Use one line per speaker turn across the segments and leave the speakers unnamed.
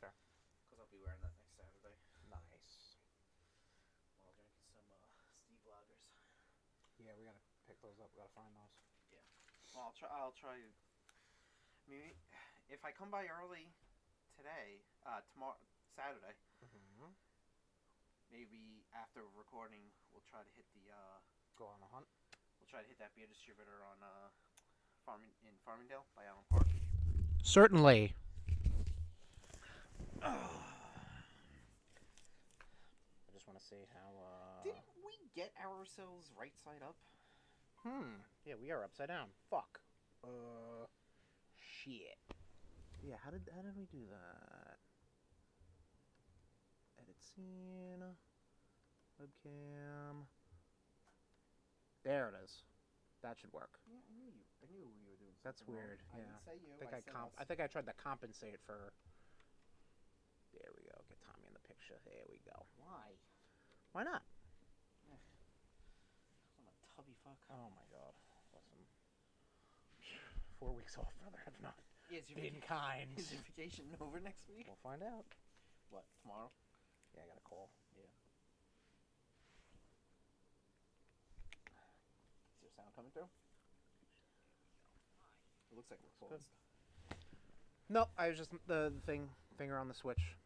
fair.
Because I'll be wearing that next Saturday.
Nice.
While drinking some Steve Lagers.
Yeah, we gotta pick those up. We gotta find those.
Yeah. Well, I'll try. Maybe if I come by early today, tomorrow, Saturday.
Mm-hmm.
Maybe after recording, we'll try to hit the.
Go on a hunt.
We'll try to hit that beer distributor on Farmingdale by Allen Park.
Certainly. I just want to see how.
Didn't we get ourselves right side up?
Yeah, we are upside down. Fuck. Shit. Yeah, how did we do that? Edit scene. Webcam. There it is. That should work.
Yeah, I knew you were doing something.
That's weird.
Wrong.
Yeah.
I didn't say you.
I think I tried to compensate for. There we go. Get Tommy in the picture. There we go.
Why?
Why not?
I'm a tubby fuck.
Oh my god. Listen. 4 weeks off, brother. I've not been kind.
Is your vacation over next week?
We'll find out.
What, tomorrow?
Yeah, I got a call.
Yeah. Is there sound coming through? It looks like we're closed.
No, I was just the finger on the switch.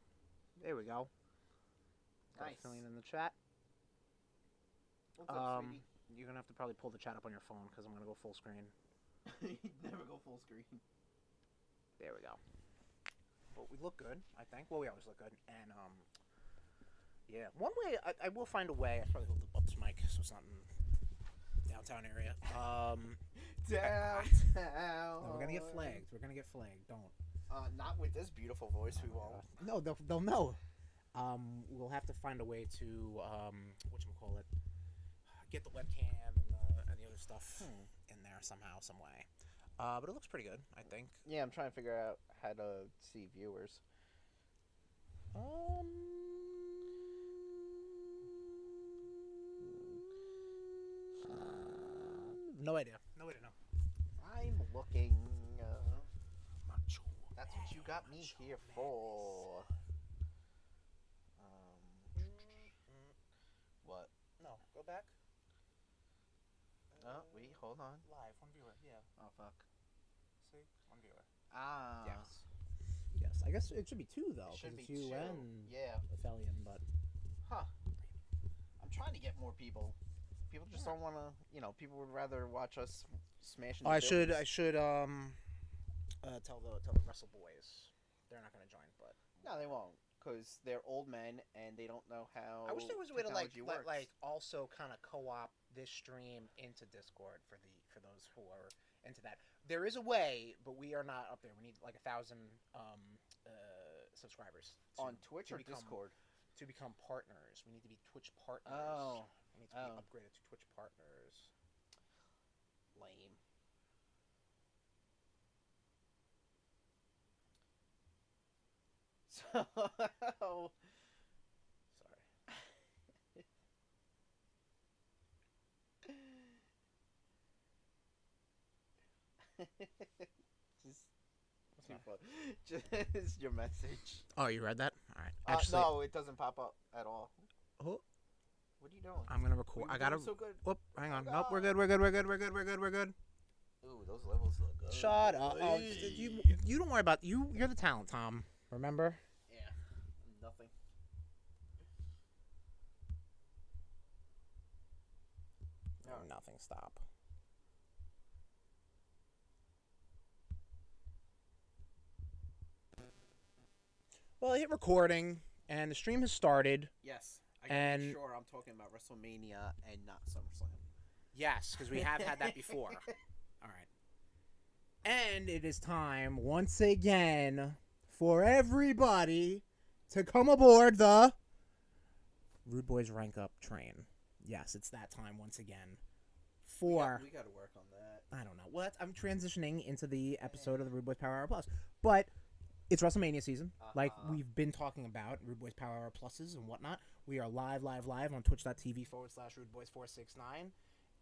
There we go.
Nice.
Filling in the chat.
What's up, sweetie?
You're gonna have to probably pull the chat up on your phone because I'm gonna go full screen.
You never go full screen.
There we go. But we look good, I think. Well, we always look good, and yeah. One way I will find a way. I probably hold up this mic so it's not in downtown area.
Downtown.
No, we're gonna get flagged. We're gonna get flagged. Don't.
Not with this beautiful voice. We won't.
No, they'll know. We'll have to find a way to whatchamacallit, get the webcam and the other stuff in there somehow, some way. But it looks pretty good, I think.
Yeah, I'm trying to figure out how to see viewers.
No idea. No way to know.
I'm looking. That's what you got me here for. What?
No, go back.
Oh, wait, hold on.
Live, one viewer, yeah.
Oh, fuck.
See? One viewer.
Ah.
Yes. Yes, I guess it should be two, though.
It should be
it's you
two.
and
Yeah.
Athelian, but...
Huh. I'm trying to get more people. People just don't want to, people would rather watch us smash into
I should tell the RudeBoyz. They're not going to join, but...
No, they won't. Because they're old men and they don't know how
I wish there was a way to
works.
also kind of co-op this stream into Discord for those who are into that. There is a way, but we are not up there. We need like 1,000 subscribers
on Twitch or Discord
to become partners. We need to be Twitch partners.
Oh,
we need to be upgraded to Twitch partners.
Lame. So,
sorry.
Just your message.
Oh, you read that? All right.
Actually, no, it doesn't pop up at all.
Oh.
What are you doing?
I'm gonna record. I gotta.
So good.
Whoop! Hang on.
Oh,
nope. We're good. We're good. We're good. We're good. We're good. We're good.
Ooh, those levels look good.
Shut up. Oh, you don't worry about you. You're the talent, Tom. Remember?
Yeah. Nothing.
No, nothing. Stop. Well, I hit recording, and the stream has started.
Yes. I gotta make sure I'm talking about WrestleMania and not SummerSlam.
Yes, because we have had that before. All right. And it is time, once again, for everybody to come aboard the RudeBoyz RankUp train. Yes, it's that time once again.
We got to work on that.
I don't know. Well, I'm transitioning into the episode of the RudeBoyz Power Hour Plus. But it's WrestleMania season. Like we've been talking about, RudeBoyz Power Hour Pluses and whatnot. We are live on twitch.tv/RudeBoyz469.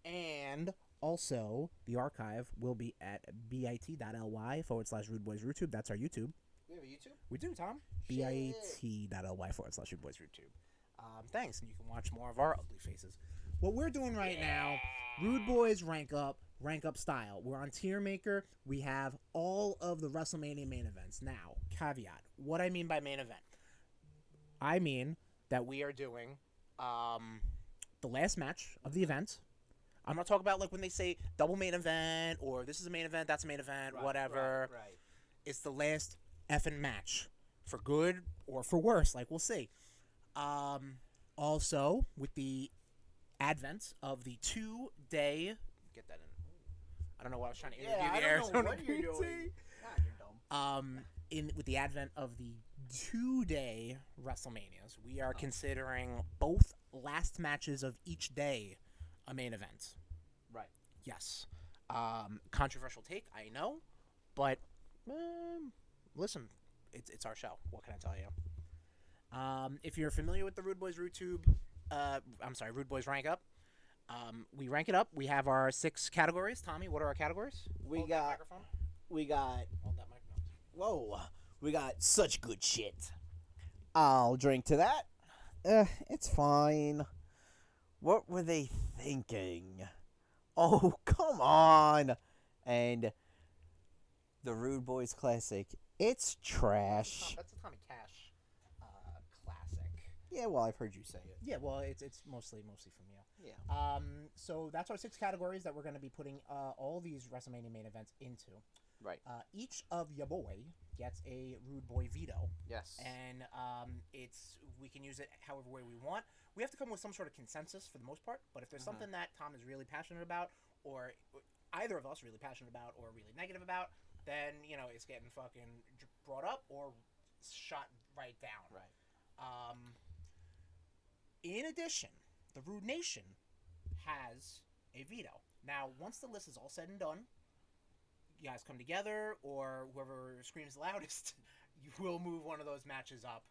And also, the archive will be at bit.ly/RudeBoyz YouTube. That's our YouTube.
We have a YouTube?
We do, Tom.
Shit.
bit.ly/RudeBoyz YouTube. Thanks, and you can watch more of our ugly faces. What we're doing right now, RudeBoyz rank up style. We're on Tier Maker. We have all of the WrestleMania main events. Now, caveat. What I mean by main event. I mean that we are doing the last match of the event. I'm not talking about like when they say double main event or this is a main event, that's a main event, whatever.
Right.
It's the last effing match. For good or for worse, like we'll see. Also, with the advent of the 2-day... Get that in. I don't know what I was trying to interview the Arizona
I don't know what you're doing. You're dumb.
With the advent of the 2-day WrestleManias, we are considering both last matches of each day a main event.
Right.
Yes. Controversial take, I know, but listen, it's our show. What can I tell you? If you're familiar with the RudeBoyz RudeBoyz Rank Up, we rank it up. We have our 6 categories. Tommy, what are our categories?
We got
Hold that mic.
whoa. We got such good shit. I'll drink to that. It's fine. What were they thinking? Oh, come on. And the RudeBoyz Classic. It's trash.
That's a Tommy Cash classic.
Yeah, well, I've heard you say it.
Yeah, well, it's mostly from you.
Yeah.
So that's our 6 categories that we're going to be putting all these WrestleMania main events into.
Right.
Each of ya boy gets a Rude Boy veto.
Yes.
And we can use it however way we want. We have to come with some sort of consensus for the most part. But if there's something that Tom is really passionate about, or either of us really passionate about, or really negative about, then it's getting fucking brought up or shot right down.
Right.
In addition, the Rude Nation has a veto. Now, once the list is all said and done, you guys come together, or whoever screams loudest, you will move one of those matches up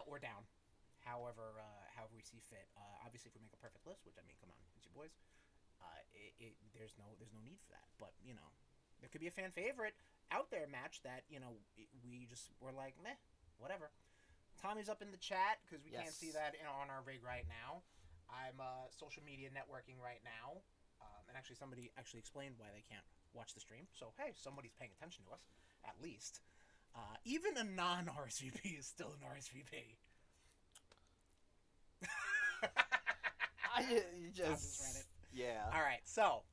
or down, however we see fit. Obviously, if we make a perfect list, which I mean, come on, it's your boys. There's no need for that. But there could be a fan favorite out there match that we're like, meh, whatever. Tommy's up in the chat because we can't see that on our rig right now. I'm social media networking right now, and actually somebody explained why they can't watch the stream. So hey, somebody's paying attention to us at least. Even a non-RSVP is still an RSVP.
You just
read it.
Yeah.
All right, so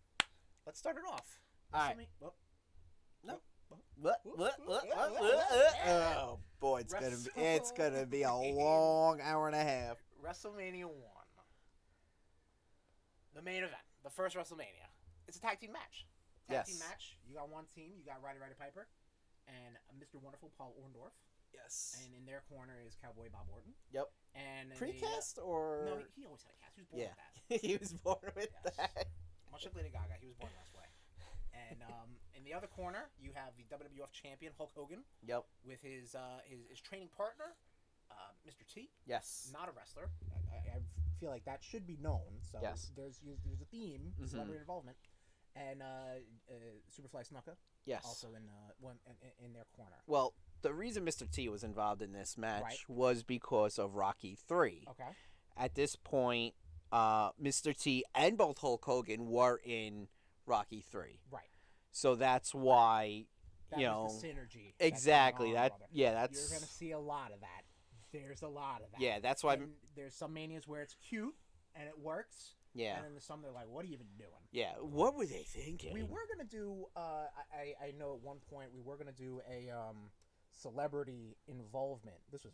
let's start it off.
All right. What? Oh boy, it's gonna be a long hour and a half.
WrestleMania 1, the main event, the first WrestleMania. It's a tag team match. Team match. You got one team. You got Roddy Piper and Mr. Wonderful Paul Orndorff.
Yes.
And in their corner is Cowboy Bob Orton.
Yep.
And
Precast or
no, he always had a cast. He was born with that.
He was born with that.
Much like Lady Gaga, he was born this way. And in the other corner, you have the WWF champion Hulk Hogan.
Yep. With
his training partner, Mr. T.
Yes.
Not a wrestler. I feel like that should be known. So
yes.
There's a theme, celebrity involvement, and Superfly Snuka.
Yes.
Also in their corner.
Well, the reason Mr. T was involved in this match was because of Rocky 3.
Okay.
At this point, Mr. T and both Hulk Hogan were in Rocky 3.
Right.
So that's why,
that was the synergy.
Exactly. That's
you're gonna see a lot of that. There's a lot of that.
Yeah, that's why.
And there's some manias where it's cute and it works.
Yeah.
And then there's some that are like, what are you even doing?
Yeah. What were they thinking?
We were gonna do. I know at one point we were gonna do a celebrity involvement. This was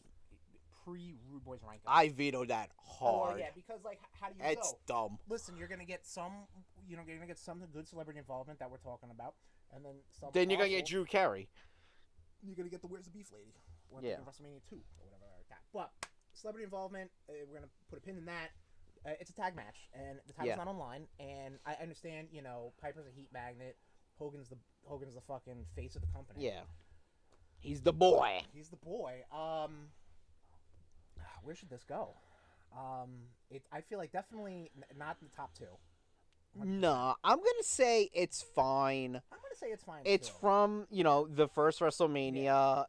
pre-RudeBoyz Rank Up.
I vetoed that hard.
Oh yeah, because like, how do you
It's dumb.
Listen, you're gonna get some, you're gonna get some good celebrity involvement that we're talking about, and then some.
Then you're gonna get Drew Carey.
You're gonna get the Where's the Beef Lady? Or WrestleMania 2 or whatever like that. But celebrity involvement, we're gonna put a pin in that. It's a tag match, and the title's not online. And I understand, Piper's a heat magnet. Hogan's the fucking face of the company.
Yeah. He's the boy.
He's the boy. Where should this go? I feel like definitely not in the top 2. 100%.
No, I'm gonna say it's fine.
I'm gonna say it's fine.
It's
too.
from the first WrestleMania.
Yeah.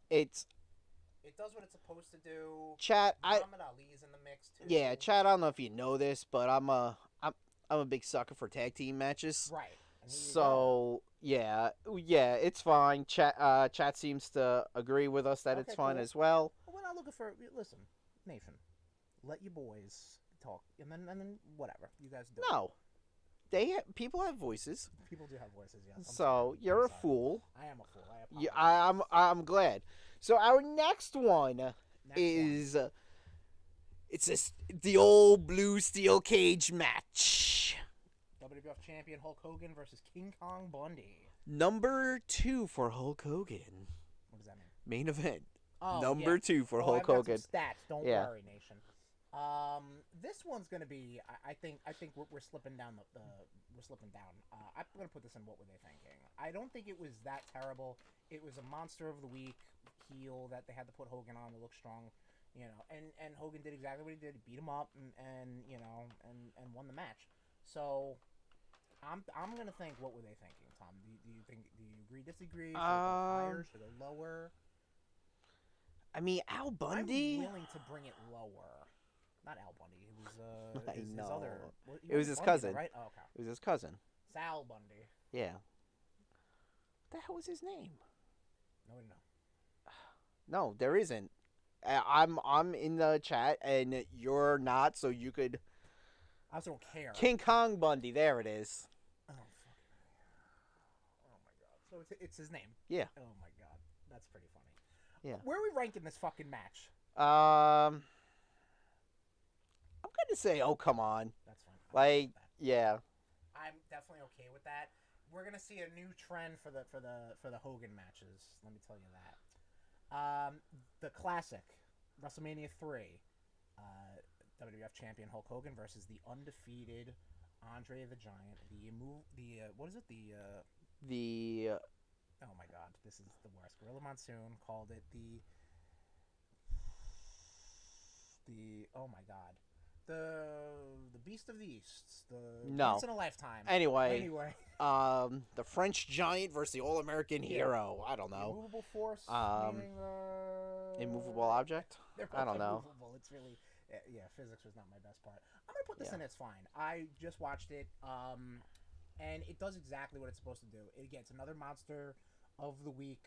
It does what it's supposed to do.
Chat,
Muhammad Ali's in the mix too.
yeah, Chat. I don't know if you know this, but I'm a big sucker for tag team matches.
Right. And here you go.
So yeah, it's fine. Chat seems to agree with us that it's
Okay,
fine
cool.
as well.
We're not looking for. Listen, Nation, let your boys talk, and then whatever you guys do.
No, people have voices.
People do have voices. Yes. I'm
So
sorry.
you're
I'm
a
sorry.
fool.
I am a fool. I
Yeah,
apologize.
I'm glad. So our next one
Next
is the old blue steel cage match.
WWF champion Hulk Hogan versus King Kong Bundy.
Number 2 for Hulk Hogan.
What does that mean?
Main event.
Oh,
Number 2 for Hulk
I've got
Hogan.
some stats. Don't
Yeah.
worry, Nation. This one's gonna be. I think we're slipping down we're slipping down. I'm gonna put this in. What were they thinking? I don't think it was that terrible. It was a monster of the week heel that they had to put Hogan on to look strong, you know. And Hogan did exactly what he did. He beat him up and you know and won the match. So I'm gonna think. What were they thinking, Tom? Do you agree? Disagree? Should it go higher? Should it go lower?
I mean, Al Bundy.
I'm willing to bring it lower. Not Al Bundy. It was
I
his
know.
other.
It was his
Bundy,
cousin.
right? Oh, okay.
It was his cousin.
Sal Bundy.
Yeah. What the hell was his name?
No, no.
No, there isn't. I'm in the chat and you're not, so you could.
I also don't care.
King Kong Bundy. There it is.
Oh fucking. Oh my god. So it's his name.
Yeah.
Oh my god. That's pretty funny.
Yeah.
Where are we ranking this fucking match?
I'm gonna say, oh come on.
That's fine.
Like, yeah.
I'm definitely okay with that. We're gonna see a new trend for the Hogan matches. Let me tell you that. The classic WrestleMania 3, WWF champion Hulk Hogan versus the undefeated Andre the Giant. What is it? Oh my god, this is the worst. Gorilla Monsoon called it the oh my god. The Beast of the East. Once in a lifetime.
Anyway. The French Giant versus the All-American Hero. I don't
The
know.
immovable force. Meaning,
Immovable object.
they're
I don't
both
know.
immovable. It's really, yeah. Physics was not my best part. I'm gonna put this in. It's fine. I just watched it. And it does exactly what it's supposed to do. Again, it's another monster of the week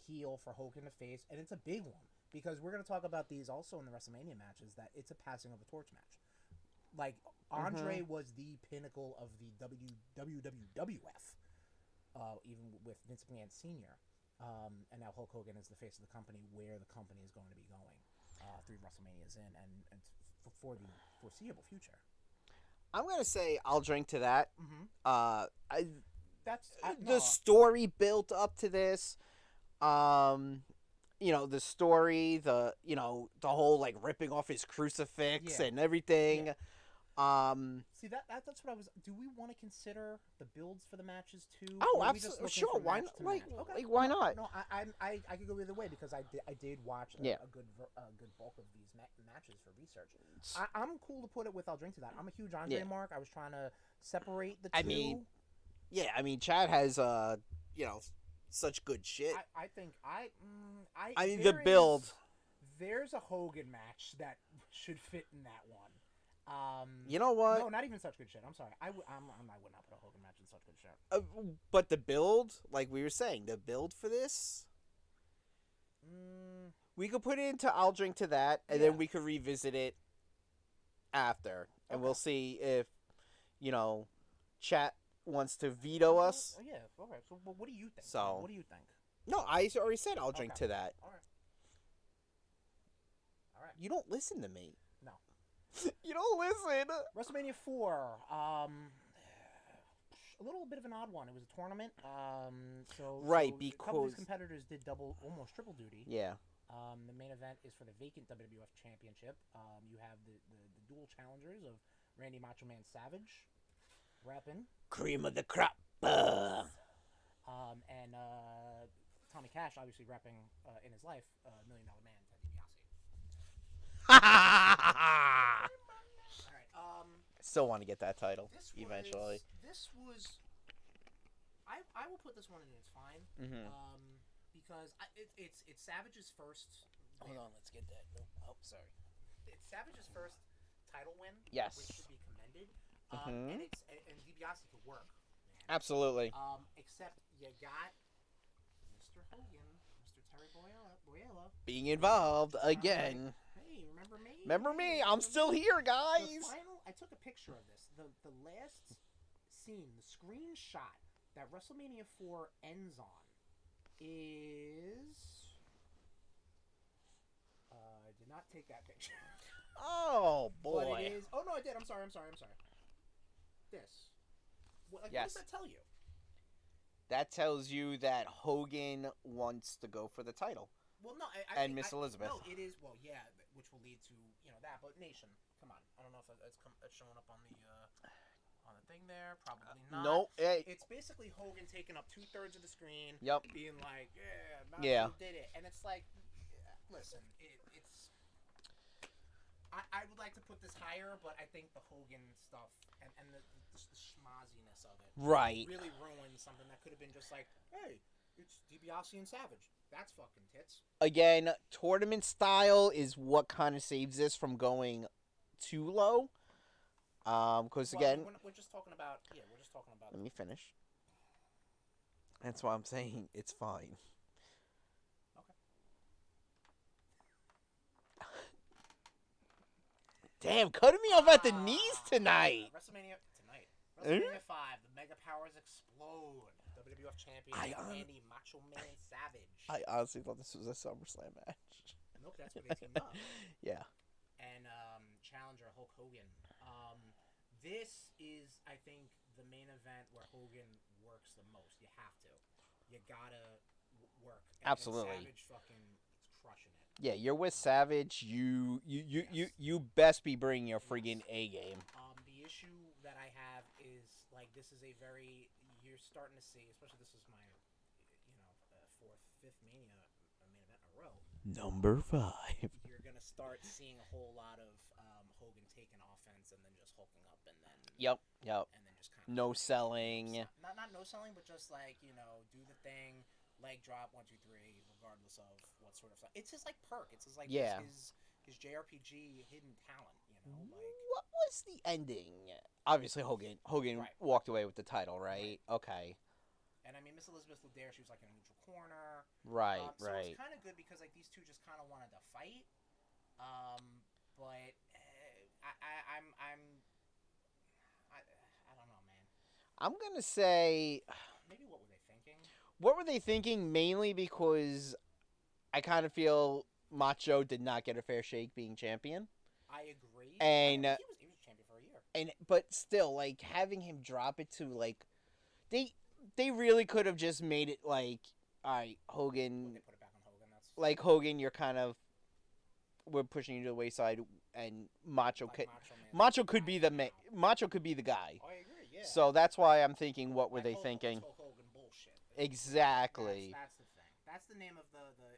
heel for Hogan to face, and it's a big one because we're gonna talk about these also in the WrestleMania matches. That it's a passing of a torch match. Like Andre was the pinnacle of the WWF, even with Vince McMahon Sr. And now Hulk Hogan is the face of the company, where the company is going to be going 3 WrestleManias in, and for the foreseeable future.
I'm gonna say I'll drink to that.
Mm-hmm.
The story built up to this. You know, the story, the whole like ripping off his crucifix and everything.
Yeah. See that's what I was. Do we want to consider the builds for the matches too?
Oh, absolutely, sure. Why not? Like why not?
No, I could go either way because I did watch a good bulk of these matches for research. I'm cool to put it with. I'll drink to that. I'm a huge Andre mark. I was trying to separate the two.
I mean, Chad has such good shit.
I think
the build.
There's a Hogan match that should fit in that one.
You know what?
No, not even such good shit. I'm sorry. I would not put a Hogan match in such good shit.
But the build, like we were saying, the build for this, we could put it into I'll drink to that, and then we could revisit it after, and we'll see if, chat wants to veto us.
Oh, yeah. Okay. So, what do you think?
So,
what do you think?
No, I already said I'll drink to that.
All right.
You don't listen to me.
No.
You don't listen.
WrestleMania 4. A little bit of an odd one. It was a tournament. So a couple of these competitors did almost triple duty.
Yeah.
The main event is for the vacant WWF Championship. You have the dual challengers of Randy Macho Man Savage, repping
cream of the crop.
And Tommy Cash, obviously repping in his life, $1 Million Man, Ted DiBiase. All right.
Still want to get that title eventually.
I will put this one in. It's fine.
Mm-hmm.
Because it's Savage's first
Hold on, let's get that. Nope. Oh, sorry.
It's Savage's first title win.
Yes.
Which should be commended.
Mhm.
And DiBiase could work. Man.
Absolutely.
Except you got Mr. Hogan, Mr. Terry Boyella
Being involved again.
Hey, remember me?
Remember me? I'm still here, guys.
I took a picture of this. The last scene, the screenshot that WrestleMania 4 ends on is. I did not take that picture.
Oh boy.
But it is. Oh no, I did. I'm sorry. This. What does that tell you?
That tells you that Hogan wants to go for the title.
Well, no,
and Miss Elizabeth.
No, it is. Well, yeah, which will lead to that. But Nation, come on. I don't know if it's showing up on the thing there. Probably not.
No,
it's basically Hogan taking up 2/3 of the screen.
Yep.
Being like,
yeah,
did it, and it's like, listen, it's. I would like to put this higher, but I think the Hogan stuff and the schmozziness of it really ruined something that could have been just like, hey, it's DiBiase and Savage. That's fucking tits. Again,
tournament style is what kind of saves this from going too low. Because again,
we're just talking about. Yeah, we're just talking about.
Let me finish. That's why I'm saying it's fine.
Okay.
Damn, cutting me off at the knees tonight.
WrestleMania 5, the Mega Powers explode. WWF champion Randy Macho Man Savage.
I honestly thought this was a SummerSlam match.
Nope, that's where they teamed up.
Yeah.
And challenger Hulk Hogan. This is, I think, the main event where Hogan works the most. You have to. You gotta work.
Absolutely.
And Savage fucking is crushing it.
Yeah, you're with Savage. You best be bringing your friggin' A game.
The issue that I have is like this is a very you're starting to see, especially this is my fifth main event in a row.
Number 5.
You're gonna start seeing a whole lot of Hogan taking offense and then just hulking up and then.
Yep.
And then just kind of
no selling.
Not no selling, but just like do the thing, leg drop 1, 2, 3, regardless of what sort of stuff. It's his like perk. It's his like his JRPG hidden talent.
What was the ending? Obviously, Hogan walked away with the title, right? Okay.
And I mean, Miss Elizabeth was there. She was like in a neutral corner.
Right.
So it's kind of good because like these two just kind of wanted to fight. But I don't know, man.
I'm gonna say.
Maybe what were they thinking?
What were they thinking? Mainly because I kind of feel Macho did not get a fair shake being champion.
I agree.
And
he was champion for a year.
But still, like having him drop it to like, they really could have just made it like, all right, Hogan.
They put it back on Hogan. That's
like Hogan, you're kind of, we're pushing you to the wayside, and Macho could be the guy.
Oh, I agree. Yeah.
So that's why I'm thinking, what were they thinking?
Hogan bullshit.
Exactly.
That's the thing. That's the name of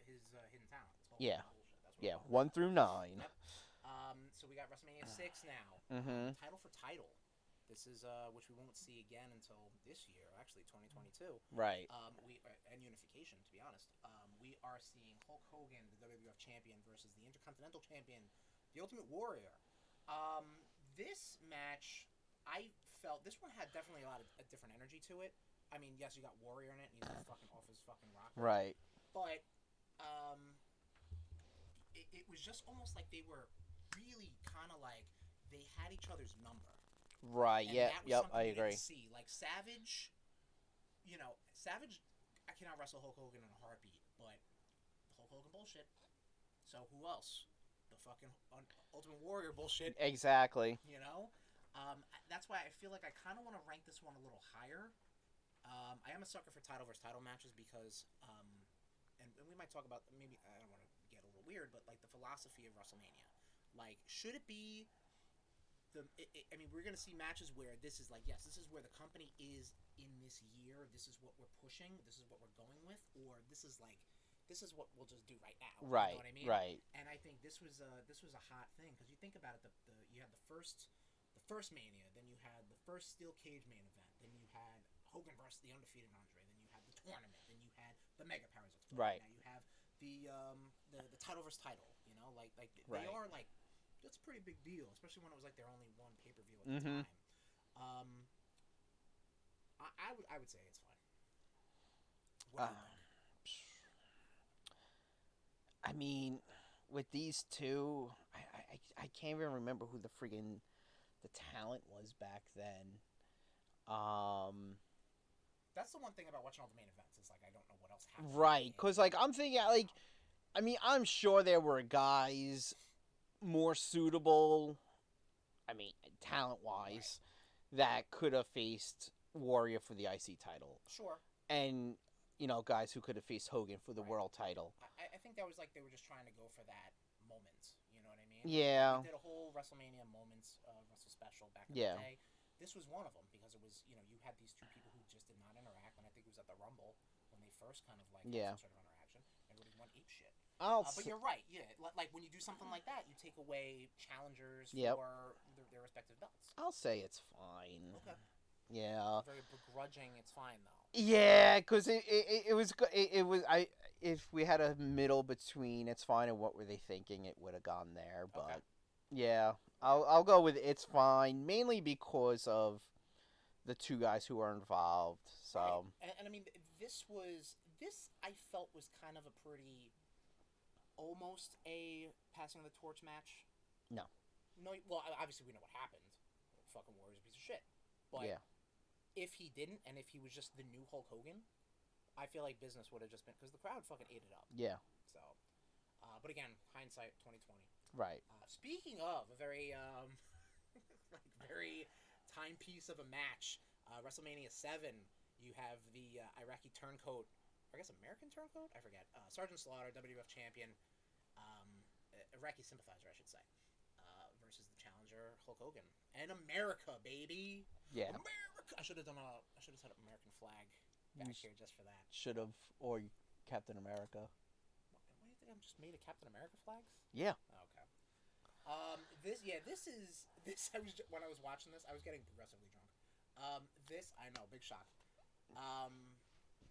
his hidden talent.
Yeah.
Yeah.
1 through 9.
Yep. So we got WrestleMania 6 now.
Mm-hmm.
Title for title. This is which we won't see again until this year, actually 2022.
Right.
And unification, to be honest. We are seeing Hulk Hogan, the WWF champion, versus the Intercontinental champion, the Ultimate Warrior. This match, I felt this one had definitely a different energy to it. I mean, yes, you got Warrior in it, and he's fucking off his fucking rocker.
Right.
But it was just almost like they were really kind of like they had each other's number.
Right.
And
yeah. Yep. I agree.
See, like Savage, Savage, I cannot wrestle Hulk Hogan in a heartbeat, but Hulk Hogan bullshit. So who else? The fucking Ultimate Warrior bullshit.
Exactly.
That's why I feel like I kind of want to rank this one a little higher. I am a sucker for title versus title matches because, and we might talk about maybe I don't want to get a little weird, but like the philosophy of WrestleMania, like should it be I mean, we're going to see matches where this is like, yes, this is where the company is in this year. This is what we're pushing. This is what we're going with. Or this is what we'll just do right now.
Right.
You know what I mean?
Right.
And I think this was a hot thing because you think about it. You had the first Mania, then you had the first steel cage main event, then you had Hogan versus the undefeated Andre, then you had the tournament, then you had the Mega Powers.
Right.
Now you have the title versus title. You know, like
Right.
they are like that's a pretty big deal, especially when it was like their only one pay-per-view at the
Mhm.
time. I would say it's fine. What do you think?
I mean, with these two, I can't even remember who the friggin' the talent was back then.
That's the one thing about watching all the main events. Is like I don't know what else happened.
Right, because like I'm thinking, like, I mean, I'm sure there were guys more suitable. I mean, talent-wise, that could have faced Warrior for the IC title,
Sure.
and you know, guys who could have faced Hogan for the world title.
I think that was like they were just trying to go for that moment. You know what I mean?
Yeah.
They did a whole WrestleMania moments Wrestle special back in
Yeah.
the day. This was one of them because it was you had these two people who just did not interact, and I think it was at the Rumble when they first kind of like had some sort of interaction. Everybody went ape shit. But you're right, yeah. Like when you do something like that, you take away challengers for their respective belts.
I'll say it's fine.
Okay.
Yeah.
Very begrudging. It's fine though.
Yeah, because it was if we had a middle between it's fine and what were they thinking, it would have gone there. But
Okay.
yeah, I'll go with it's fine, mainly because of the two guys who are involved. So
and I mean this I felt was kind of a pretty almost a passing of the torch match.
No.
Well, obviously we know what happened. Fucking Warrior's a piece of shit. But
yeah.
If he didn't, and if he was just the new Hulk Hogan, I feel like business would have just been because the crowd fucking ate it up.
Yeah.
So, but again, hindsight 2020.
Right.
Speaking of a very like very timepiece of a match, WrestleMania 7. You have the Iraqi turncoat, I guess American turncoat. I forget. Sergeant Slaughter, WWF champion, Iraqi sympathizer, I should say, versus the challenger Hulk Hogan and America, baby.
Yeah.
America. I should have set up American flag back here just for that.
Should have, or Captain America.
What do you think? I'm just made of Captain America flags?
Yeah.
Okay. When I was watching this, I was getting progressively drunk. I know, big shock.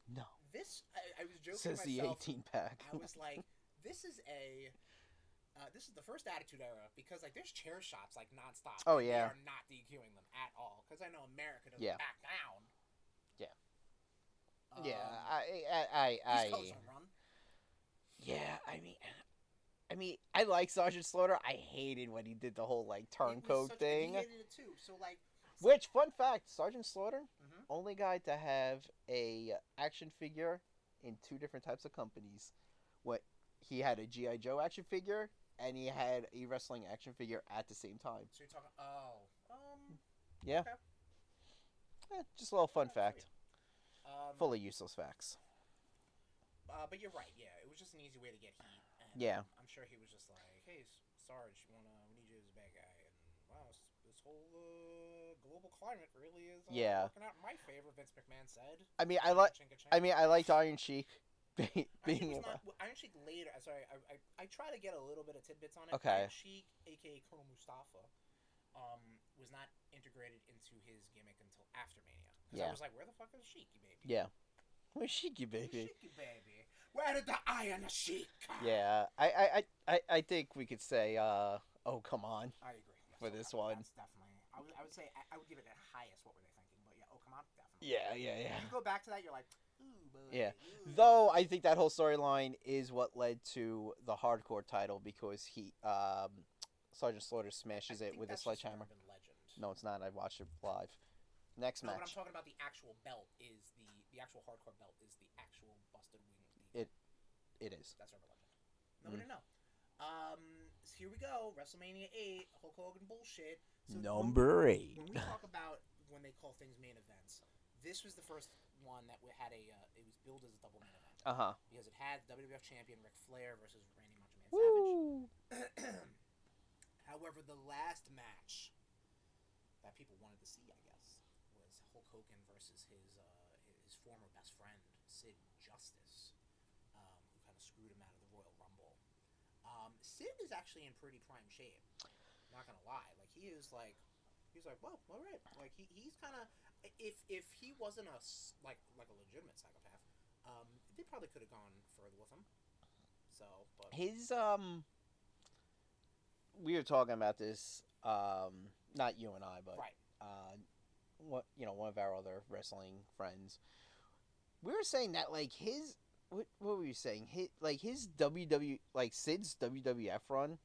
No.
I was joking
Says
to
the
myself.
18-pack.
I was like, this is the first Attitude Era because like there's chair shots like nonstop.
Oh,
and
yeah.
they are not DQing them at all because I know America doesn't back down.
Yeah.
East Coast on run.
Yeah, I mean, I like Sergeant Slaughter. I hated when he did the whole like turncoat thing.
He hated it too. So like.
Which, fun fact, Sergeant Slaughter, only guy to have a action figure in two different types of companies. He had a G.I. Joe action figure, and he had a wrestling action figure at the same time.
So you're talking,
yeah.
Okay.
Just a little fun fact.
Um,
Full of useless facts.
But you're right, yeah. It was just an easy way to get heat. And,
yeah.
I'm sure he was just like, hey, Sarge, we need you as a bad guy. And wow, this whole global climate really is working out in my favor, Vince McMahon said.
I mean, I liked Iron Sheik.
Iron Sheik later. Sorry, I try to get a little bit of tidbits on it.
Okay.
Iron Sheik, aka Colonel Mustafa, was not integrated into his gimmick until after Mania. Because I was like, where the fuck is Sheiky baby?
Yeah. Where's Sheiky baby?
Sheiky baby. Where did the Iron Sheik come?
Yeah, I think we could say, oh come on.
I agree. Yes,
for this one.
That's definitely. I would say I would give it the highest. What were they thinking? But yeah, oh come on, definitely.
Yeah.
You go back to that, you're like, ooh, boy.
Yeah.
Ooh.
Though I think that whole storyline is what led to the hardcore title because Sergeant Slaughter smashes it with a sledgehammer. No, it's not. I watched it live. Next match.
But I'm talking about the actual belt. Is the actual hardcore belt is the actual busted wing?
It is.
That's Urban Legend. Nobody know. So here we go. WrestleMania 8. Hulk Hogan bullshit. So
Number 8.
When we talk about when they call things main events, this was the first one that had it was billed as a double main event. Because it had WWF champion Ric Flair versus Randy Macho Man Savage. However, the last match that people wanted to see, I guess, was Hulk Hogan versus his former best friend Sid Justice, who kind of screwed him out of the Royal Rumble. Sid is actually in pretty prime shape. Not gonna lie, like he's like, well, all right. Like he's kind of, if he wasn't like a legitimate psychopath, they probably could have gone further with him. So, but
His we were talking about this, not you and I, but
right.
what one of our other wrestling friends. We were saying that like his what were you saying? His WW like Sid's WWF run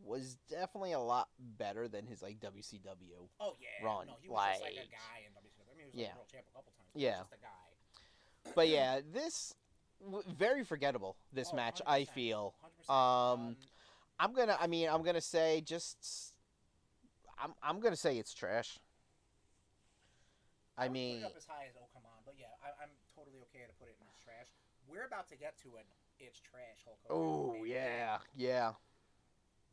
was definitely a lot better than his like WCW.
Oh yeah,
Run,
no, he was just like a
like-
guy in WCW. I mean, he was
Yeah.
like world champ a couple times. But
Yeah.
he was just a guy.
But yeah, this very forgettable. This
Oh,
match,
100%,
I feel.
100%.
I'm gonna say just. I'm gonna say it's trash. I
would
mean,
put it up as high as oh come on, but yeah, I'm totally okay to put it in as trash. We're about to get to an it's trash Hulk Hogan.
oh
main event.
yeah.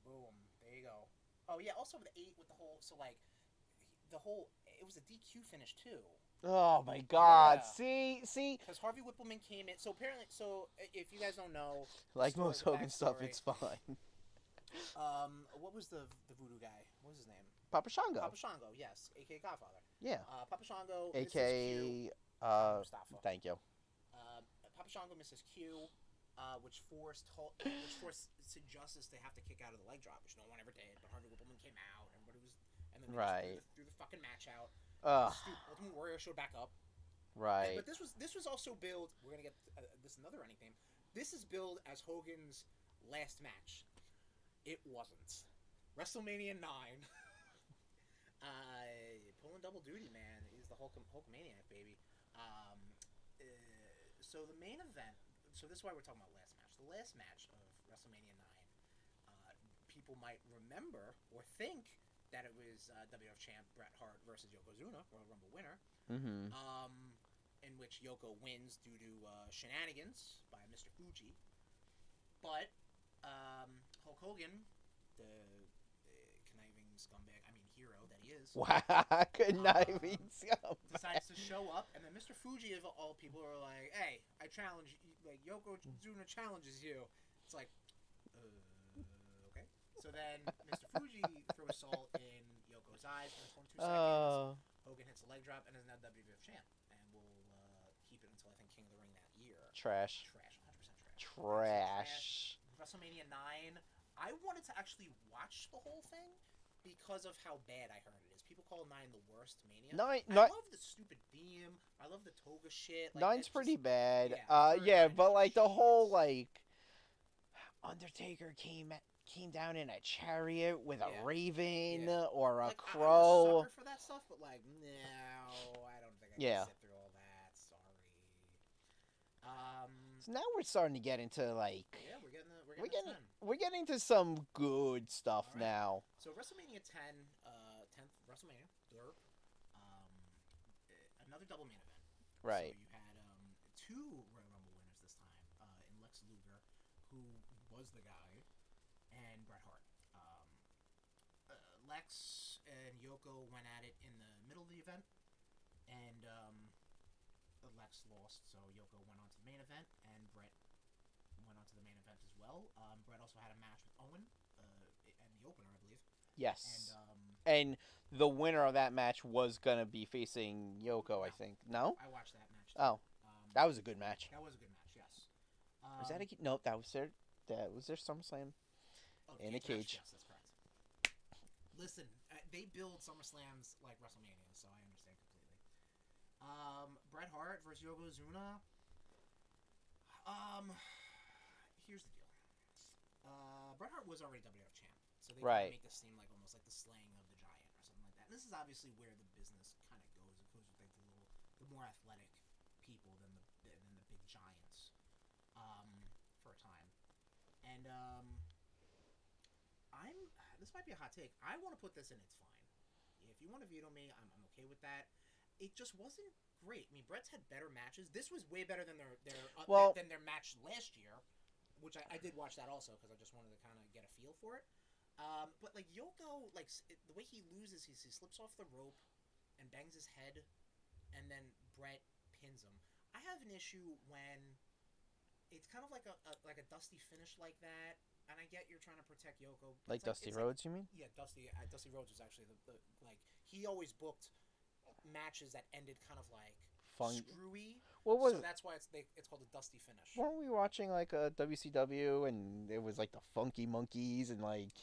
Boom, there you go. Oh yeah, also with the 8 with the whole the whole it was a DQ finish too.
Oh my God!
Yeah.
See.
Because Harvey Whippleman came in. So apparently, if you guys don't know,
Like
story,
most
the
Hogan stuff,
backstory,
it's fine.
What was the voodoo guy? What was his name?
Papa Shango.
Papa Shango, yes, aka Godfather.
Yeah.
Papa Shango, Mrs. Q,
AKA.
Mustafa.
Thank you.
Papa Shango, Mrs. Q, which forced Sid Justice to have to kick out of the leg drop, which no one ever did. But Harvey Whippleman came out, and then they
Right.
just threw the fucking match out.
Ugh.
Ultimate Warrior showed back up.
Right.
But this was also billed. We're gonna get this another running theme. This is billed as Hogan's last match. It wasn't. WrestleMania 9. Pulling double duty, man, is the Hulkamaniac, baby. So the main event. So this is why we're talking about last match. The last match of WrestleMania 9. People might remember or think that it was WWF champ Bret Hart versus Yokozuna, Royal Rumble winner.
Mm-hmm.
In which Yoko wins due to shenanigans by Mr. Fuji. But Hulk Hogan, the conniving scumbag, hero that he is,
Wow, conniving scum.
decides to show up, and then Mr. Fuji of all people are like, "Hey, I challenge you, like Yokozuna challenges you." It's like, okay. So then Mr. Fuji throws salt in Yoko's eyes for 22 seconds. Hogan hits a leg drop and is now WWF champ, and will keep it until I think King of the Ring that year.
Trash.
100% trash.
Trash.
WrestleMania 9. I wanted to actually watch the whole thing because of how bad I heard it is. People call 9 the worst Mania. I love the stupid theme. I love the toga shit. Like,
Nine's pretty bad.
Yeah,
But like the whole
shit.
like Undertaker came down in a chariot with a raven or a crow.
I'm a sucker for that stuff, but like, no, I don't think I can sit through all that. Sorry.
So now we're starting to get into like
Yeah, we're getting
to some good stuff
All right.
now.
So WrestleMania 10th WrestleMania, another double main event.
Right.
So you had two Royal Rumble winners this time, in Lex Luger, who was the guy, and Bret Hart. Lex and Yoko went at it in the middle of the event, and Lex lost, so Yoko went on to the main event, and Bret went on to the main event as well. Bret also had a match with Owen in the opener, I believe.
Yes.
And
And the winner of that match was gonna be facing Yoko, I think. No?
I watched that match.
Oh, that was a good match.
That was a good match. Yes.
Was that a no? That was their SummerSlam in a cage.
Yes, that's correct. Listen, they build SummerSlams like WrestleMania, so I understand completely. Bret Hart versus Yokozuna. Here's the deal. Bret Hart was already WWF champ, so they kind of make this seem like almost like the slaying of the giant or something like that. And this is obviously where the business kind of goes. It goes with like the more athletic people than the big giants, for a time. And this might be a hot take. I want to put this in. It's fine. If you want to veto me, I'm okay with that. It just wasn't great. I mean, Bret's had better matches. This was way better than their match last year, which I did watch that also because I just wanted to kind of get a feel for it. But like Yoko, like the way he loses, he slips off the rope and bangs his head, and then Bret pins him. I have an issue when it's kind of like a dusty finish like that. And I get you're trying to protect Yoko.
Like Dusty Rhodes, you mean?
Yeah, Dusty Rhodes was actually the like he always booked matches that ended kind of like
screwy.
What was
so
it?
that's why it's called a dusty finish.
Weren't we watching like a WCW and it was like the Funky Monkeys and like?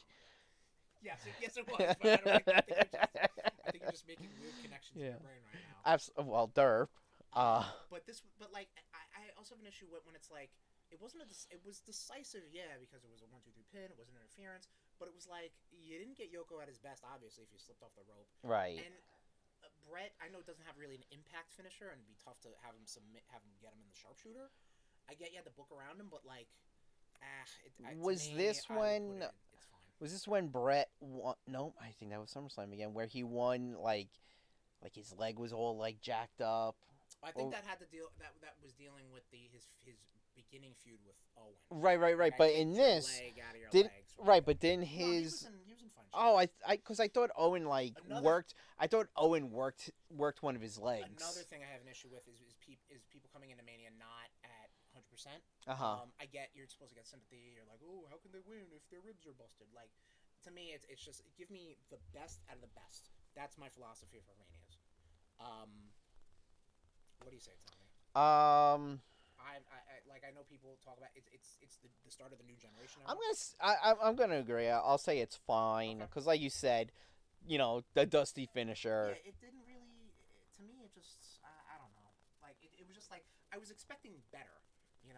Yes, it was. But I think you're just making weird connections in your brain right now.
Well, derp.
But like, I also have an issue when it's like, it was decisive, yeah, because it was a 1-2-3 pin, it wasn't interference, but it was like, you didn't get Yoko at his best, obviously, if you slipped off the rope.
Right.
And Bret, I know, doesn't have really an impact finisher, and it'd be tough to have him get him in the sharpshooter. I get you had to book around him, but like,
Was this when Bret won? No, I think that was SummerSlam again, where he won like his leg was all like jacked up.
I think that had to deal that was dealing with his beginning feud with Owen.
Right.
Like,
but in this, but then his.
No, he was in fine shape.
Oh, because I thought Owen worked. I thought Owen worked one of his legs.
Another thing I have an issue with is people coming into Mania not at 100%. I get you're supposed to get sympathy. You're like, oh, how can they win if their ribs are busted? Like, to me, it's just give me the best out of the best. That's my philosophy for Manias. What do you say, Tommy? I know people talk about it's the start of the new generation.
I'm gonna agree. I'll say it's fine because, like you said, the dusty finisher.
Yeah, it didn't really. To me, it just I don't know. Like it was just like I was expecting better,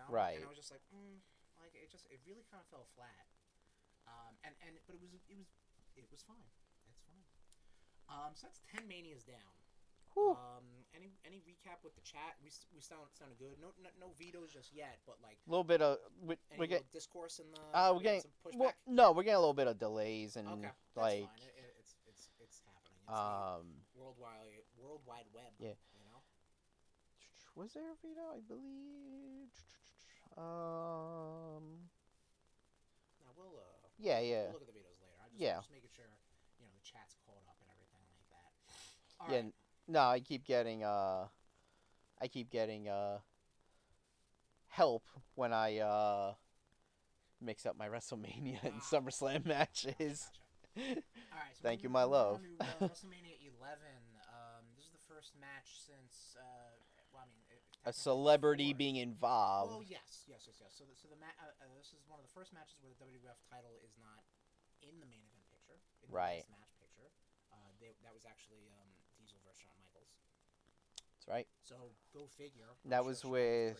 Right.
And I was just like, it really kind of fell flat. But it was fine. It's fine. So that's 10 Manias down.
Whew.
Any recap with the chat? We sounded good. No vetoes just yet, but like
a little bit of
we get discourse in the.
We're getting
some pushback.
we're getting a little bit of delays and
okay, that's
like.
Fine. It's happening. It's worldwide web.
Yeah. Was there a veto? I believe.
Now we'll
Yeah.
We'll look at the vetoes later. Just making sure the chat's caught up and everything like that. All right.
No, I keep getting help when I mix up my WrestleMania and SummerSlam matches.
Gotcha. All right. So
Thank you, my love.
WrestleMania 11. This is the first match since.
A celebrity being involved.
Well, yes. So this is one of the first matches where the WWF title is not in the main event picture. In the
right.
Best match picture. That was actually Diesel versus Shawn Michaels.
That's right.
So go figure.
That was with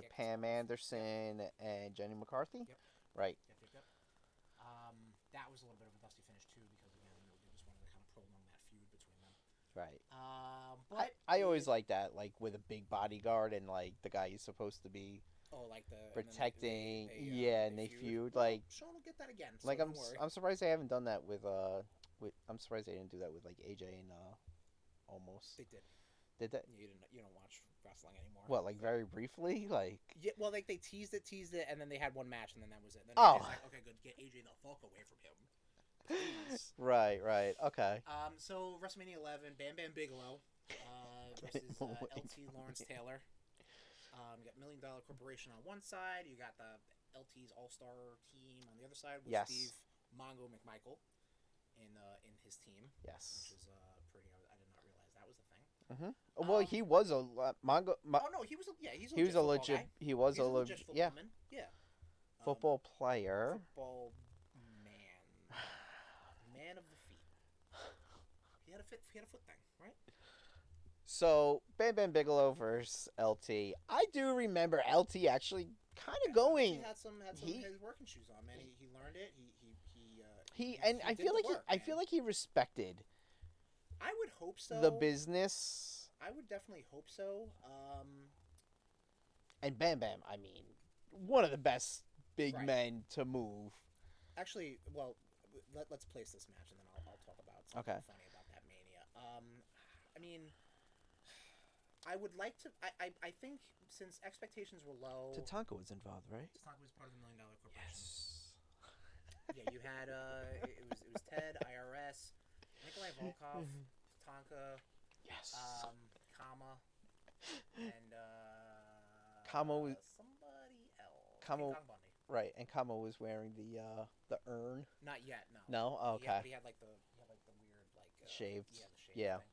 Pam Anderson and Jenny McCarthy.
Yep.
Right.
Yep. That was a little bit of a dusty finish too because again they just wanted to kind of prolong that feud between them.
Right.
But
I always like that, like with a big bodyguard and like the guy is supposed to be
like the
protecting.
And
they feud. Like
Sean will get that again. So
like
don't worry.
I'm surprised they haven't done that with I'm surprised they didn't do that with like AJ and Almost.
They did.
Did that?
You don't watch wrestling anymore.
What, like very briefly, like?
Yeah, well, like they teased it, and then they had one match, and then that was it. Then
oh.
Like, okay, good, get AJ the fuck away from him. Please.
Right. Okay.
So WrestleMania 11, Bam Bam Bigelow versus LT Lawrence Taylor. You got $1 Million Corporation on one side. You got the LT's All-Star team on the other side with Steve Mongo McMichael in his team.
Yes.
Which is pretty. I did not realize that was a thing.
Mm-hmm. Well, he was a Mongo.
Oh no, he was a legit.
He was a legit. Yeah.
Man. Yeah.
Football player.
Football man. Man of the feet. He had a foot thing, right?
So Bam Bam Bigelow versus LT. I do remember LT actually kind of going.
He had some his working shoes on, man. He learned it.
I feel like he respected.
I would hope so.
The business.
I would definitely hope so.
And Bam Bam, I mean, one of the best big men to move.
Actually, well, let's place this match and then I'll talk about something funny about that Mania. I mean, I would like to. I think since expectations were low.
Tatanka was involved, right?
Tatanka was part of the $1 Million Corporation.
Yes.
Yeah, you had it was Ted, IRS, Nikolai Volkov, Tatanka.
Yes.
Kama. And
Kama was
somebody else.
Kama.
King Kong Bundy.
Right, and Kama was wearing the urn.
Not yet, no.
No, okay.
He had like the weird like
shaved.
Yeah, the shaved
thing.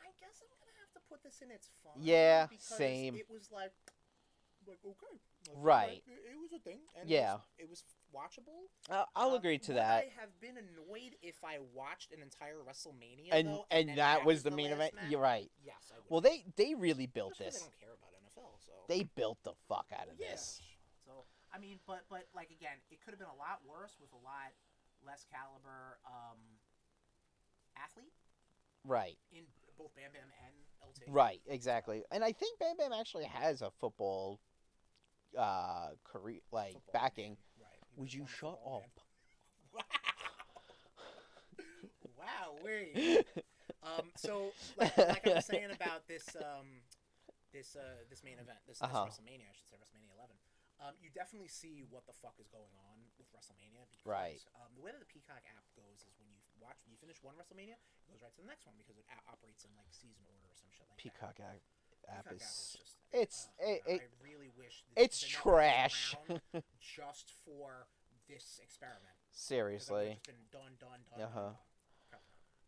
I guess I'm gonna have to put this in its fun.
Yeah,
because
same.
It was like okay,
Right.
It was a thing. And
Yeah.
it was watchable.
I'll agree to
would
that.
I have been annoyed if I watched an entire WrestleMania
And
though,
and
then
that was the
the
main
last
event.
match?
You're right.
Yes, I would.
Well, they really built
Especially 'cause
this.
I don't care about NFL, so
They built the fuck out of
yeah.
this.
So I mean, but like again, it could have been a lot worse with a lot less caliber athlete
Right.
in both Bam Bam and LT.
Right. Exactly. And I think Bam Bam actually has a football career, like
Football
backing.
man. Right. He
Would
was
you
on the
shut
football
up?
man. Wow. Wait. So like I was saying about this this main event, this WrestleMania, I should say WrestleMania 11. You definitely see what the fuck is going on with WrestleMania because
Right.
The way that the Peacock app goes is when you finish one WrestleMania, it goes right to the next one because it operates in like season order or some shit like
Peacock
that.
app
Peacock
is
just
it
I really wish
it's
the network was
trash.
around just for this experiment. 'Cause
Seriously.
I've just been done.
Uh-huh.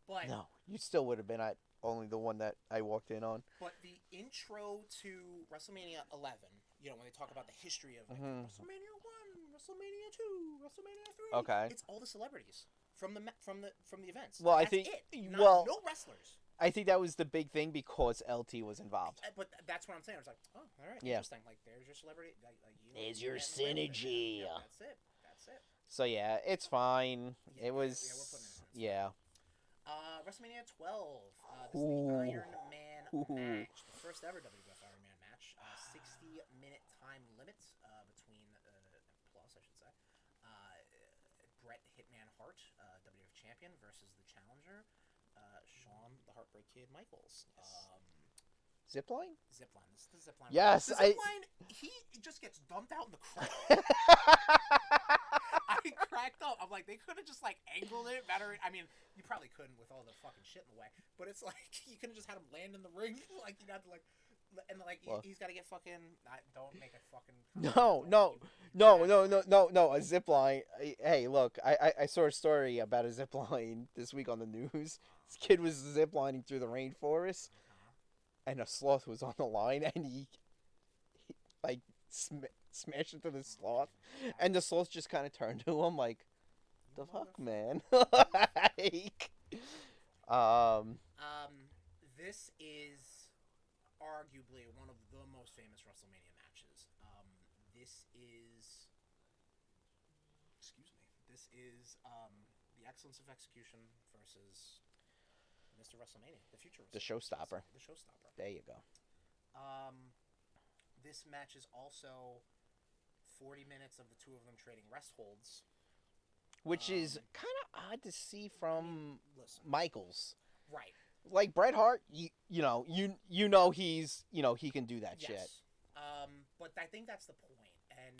But
No, you still would have been at only the one that I walked in on.
But the intro to WrestleMania 11, you know, when they talk about the history of like, WrestleMania 1, WrestleMania 2, WrestleMania 3,
Okay.
it's all the celebrities from the events.
Well, I
That's
think
it. No wrestlers.
I think that was the big thing because LT was involved.
But that's what I'm saying. I was like, oh, all right,
Yeah.
interesting. Like, there's your celebrity.
There's your
getting away with it.
synergy.
Yeah, that's it.
So yeah, it's fine.
Yeah,
it was
we're putting it in.
yeah.
WrestleMania 12. This is the Iron Man match, the first ever WWF Iron Man match. 60-minute time limit between plus, I should say. Bret Hitman Hart, WWF champion, versus the challenger, Shawn the Heartbreak Kid Michaels.
Zipline?
Zipline. This is the zipline.
Yes,
the zipline. He just gets dumped out in the crowd. I cracked up. I'm like, they could have just like angled it better. I mean, you probably couldn't with all the fucking shit in the way, but it's like you could have just had him land in the ring. Like you'd have to like, and like well, he's got to get fucking. Don't make a fucking.
No. A zip line. Hey, look, I saw a story about a zip line this week on the news. This kid was zip lining through the rainforest, and a sloth was on the line, and he like smashed into the sloth, and the sloth just kind of turned to him like, "The fuck, man!" Like,
this is arguably one of the most famous WrestleMania matches. This is the excellence of execution versus Mr. WrestleMania, the future.
The showstopper.
The showstopper.
There you go.
This match is also 40 minutes of the two of them trading rest holds.
Which is kind of odd to see from Michaels.
Right.
Like Bret Hart, you know he's he can do that shit.
But I think that's the point. And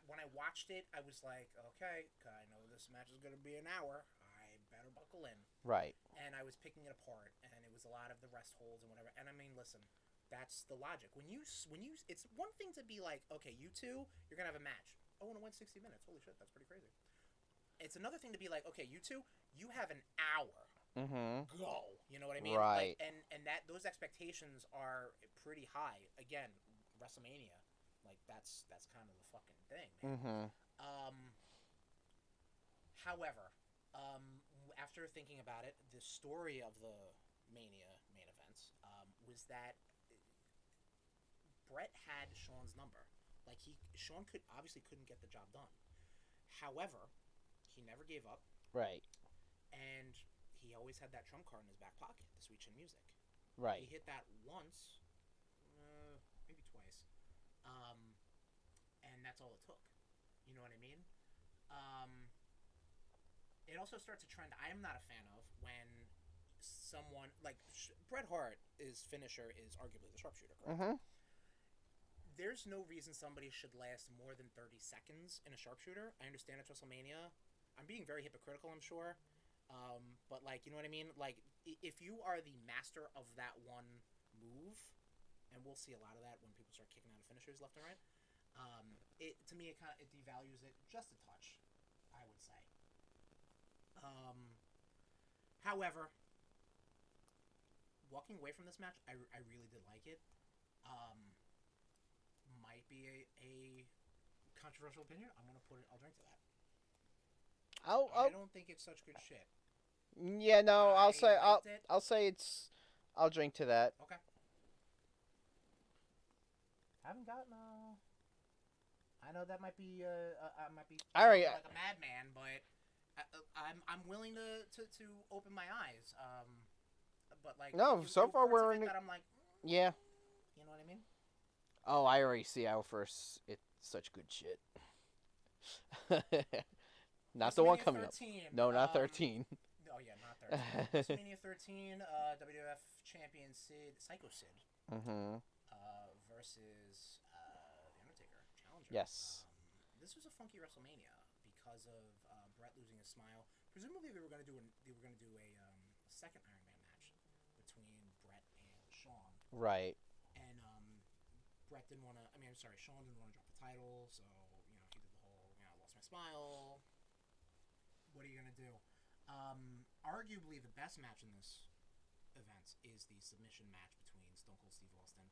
when I watched it, I was like, okay, I know this match is going to be an hour. I better buckle in.
Right.
And I was picking it apart, and it was a lot of the rest holds and whatever. And I mean, listen, that's the logic. When you, it's one thing to be like, okay, you two, you're gonna have a match. Oh, and it went 60 minutes. Holy shit, that's pretty crazy. It's another thing to be like, okay, you two, you have an hour.
Mm-hmm.
Go. You know what I mean?
Right.
Like, and that those expectations are pretty high. Again, WrestleMania, like that's kind of the fucking thing. Man.
Mm-hmm.
However, after thinking about it, the story of the Mania main events was that Bret had Shawn's number. Like Shawn couldn't get the job done. However, he never gave up.
Right.
And he always had that trump card in his back pocket, the Sweet Chin Music.
Right.
He hit that once, maybe twice, and that's all it took. You know what I mean? It also starts a trend I am not a fan of when someone like Bret Hart, his finisher is arguably the sharpshooter. Correct?
Mm-hmm.
There's no reason somebody should last more than 30 seconds in a sharpshooter. I understand it's WrestleMania. I'm being very hypocritical, I'm sure. But like, you know what I mean? Like, if you are the master of that one move, and we'll see a lot of that when people start kicking out of finishers left and right. To me, it devalues it just a touch, I would say. However, walking away from this match, I really did like it. Might be a controversial opinion. I'll drink to that. I don't think it's such good shit.
Yeah, no, I'll say it's. I'll drink to that.
Okay. Haven't gotten I know that might be I might be
All right.
like a madman, but I'm willing to open my eyes. But like
No, so far we're in.
That I'm like,
yeah.
You know what I mean?
Oh, I already see how first it's such good shit. Not the one coming
13,
up. No, not 13.
Oh yeah, not 13. WrestleMania 13, WWF champion Psycho Sid. Versus the Undertaker challenger.
Yes.
This was a funky WrestleMania because of Bret losing his smile. Presumably they were going to do a second Iron Man match between Bret and Shawn.
Right.
And Bret didn't want to. Shawn didn't want to drop the title, so he did the whole I lost my smile. What are you going to do? Arguably the best match in this event is the submission match between Stone Cold Steve Austin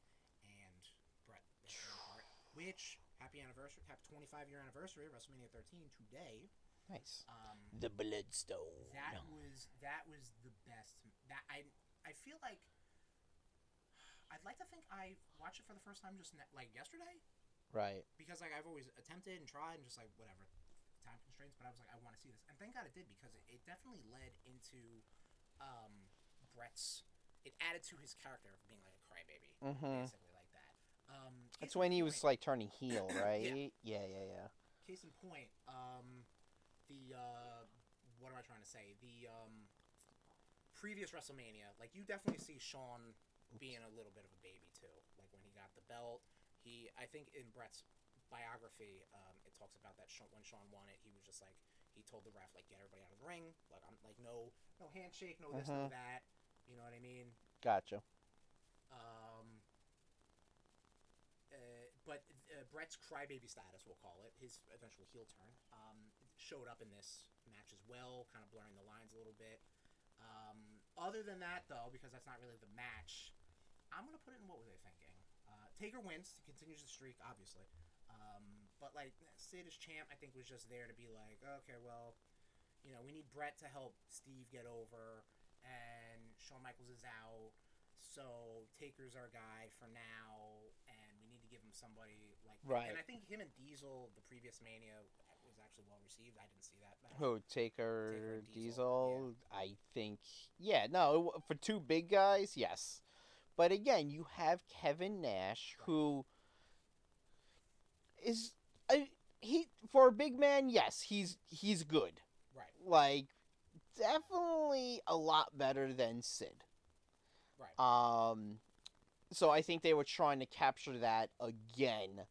and Bret Hart, which happy 25-year anniversary of WrestleMania 13 today.
Nice. The Bloodstone.
That was the best. That I feel like I'd like to think I watched it for the first time just like yesterday.
Right.
Because like I've always attempted and tried and just like whatever time constraints, but I was like I want to see this, and thank God it did because it definitely led into Bret's. It added to his character of being like a crybaby, basically like that.
That's when he was like turning heel, right? Yeah.
Case in point, what am I trying to say? The previous WrestleMania, like you definitely see Shawn being a little bit of a baby too. Like when he got the belt, I think in Bret's biography, it talks about that when Shawn won it, he was just like he told the ref like get everybody out of the ring, like I'm like no handshake, no this, no that. You know what I mean?
Gotcha.
But Bret's crybaby status, we'll call it, his eventual heel turn, showed up in this match as well, kind of blurring the lines a little bit. Other than that, though, because that's not really the match, I'm going to put it in what were they thinking. Taker wins, continues the streak, obviously. But, like, Sid as champ, I think, was just there to be like, okay, well, we need Bret to help Steve get over, and Shawn Michaels is out, so Taker's our guy for now, and we need to give him somebody like...
Right.
And I think him and Diesel, the previous Mania, was actually well received. I didn't see that.
Who, Taker, Diesel? Yeah. I think... Yeah, no, for two big guys, yes. But again, you have Kevin Nash, right, who is... for a big man, yes, he's good.
Right.
Like, definitely a lot better than Sid.
Right.
So I think they were trying to capture that again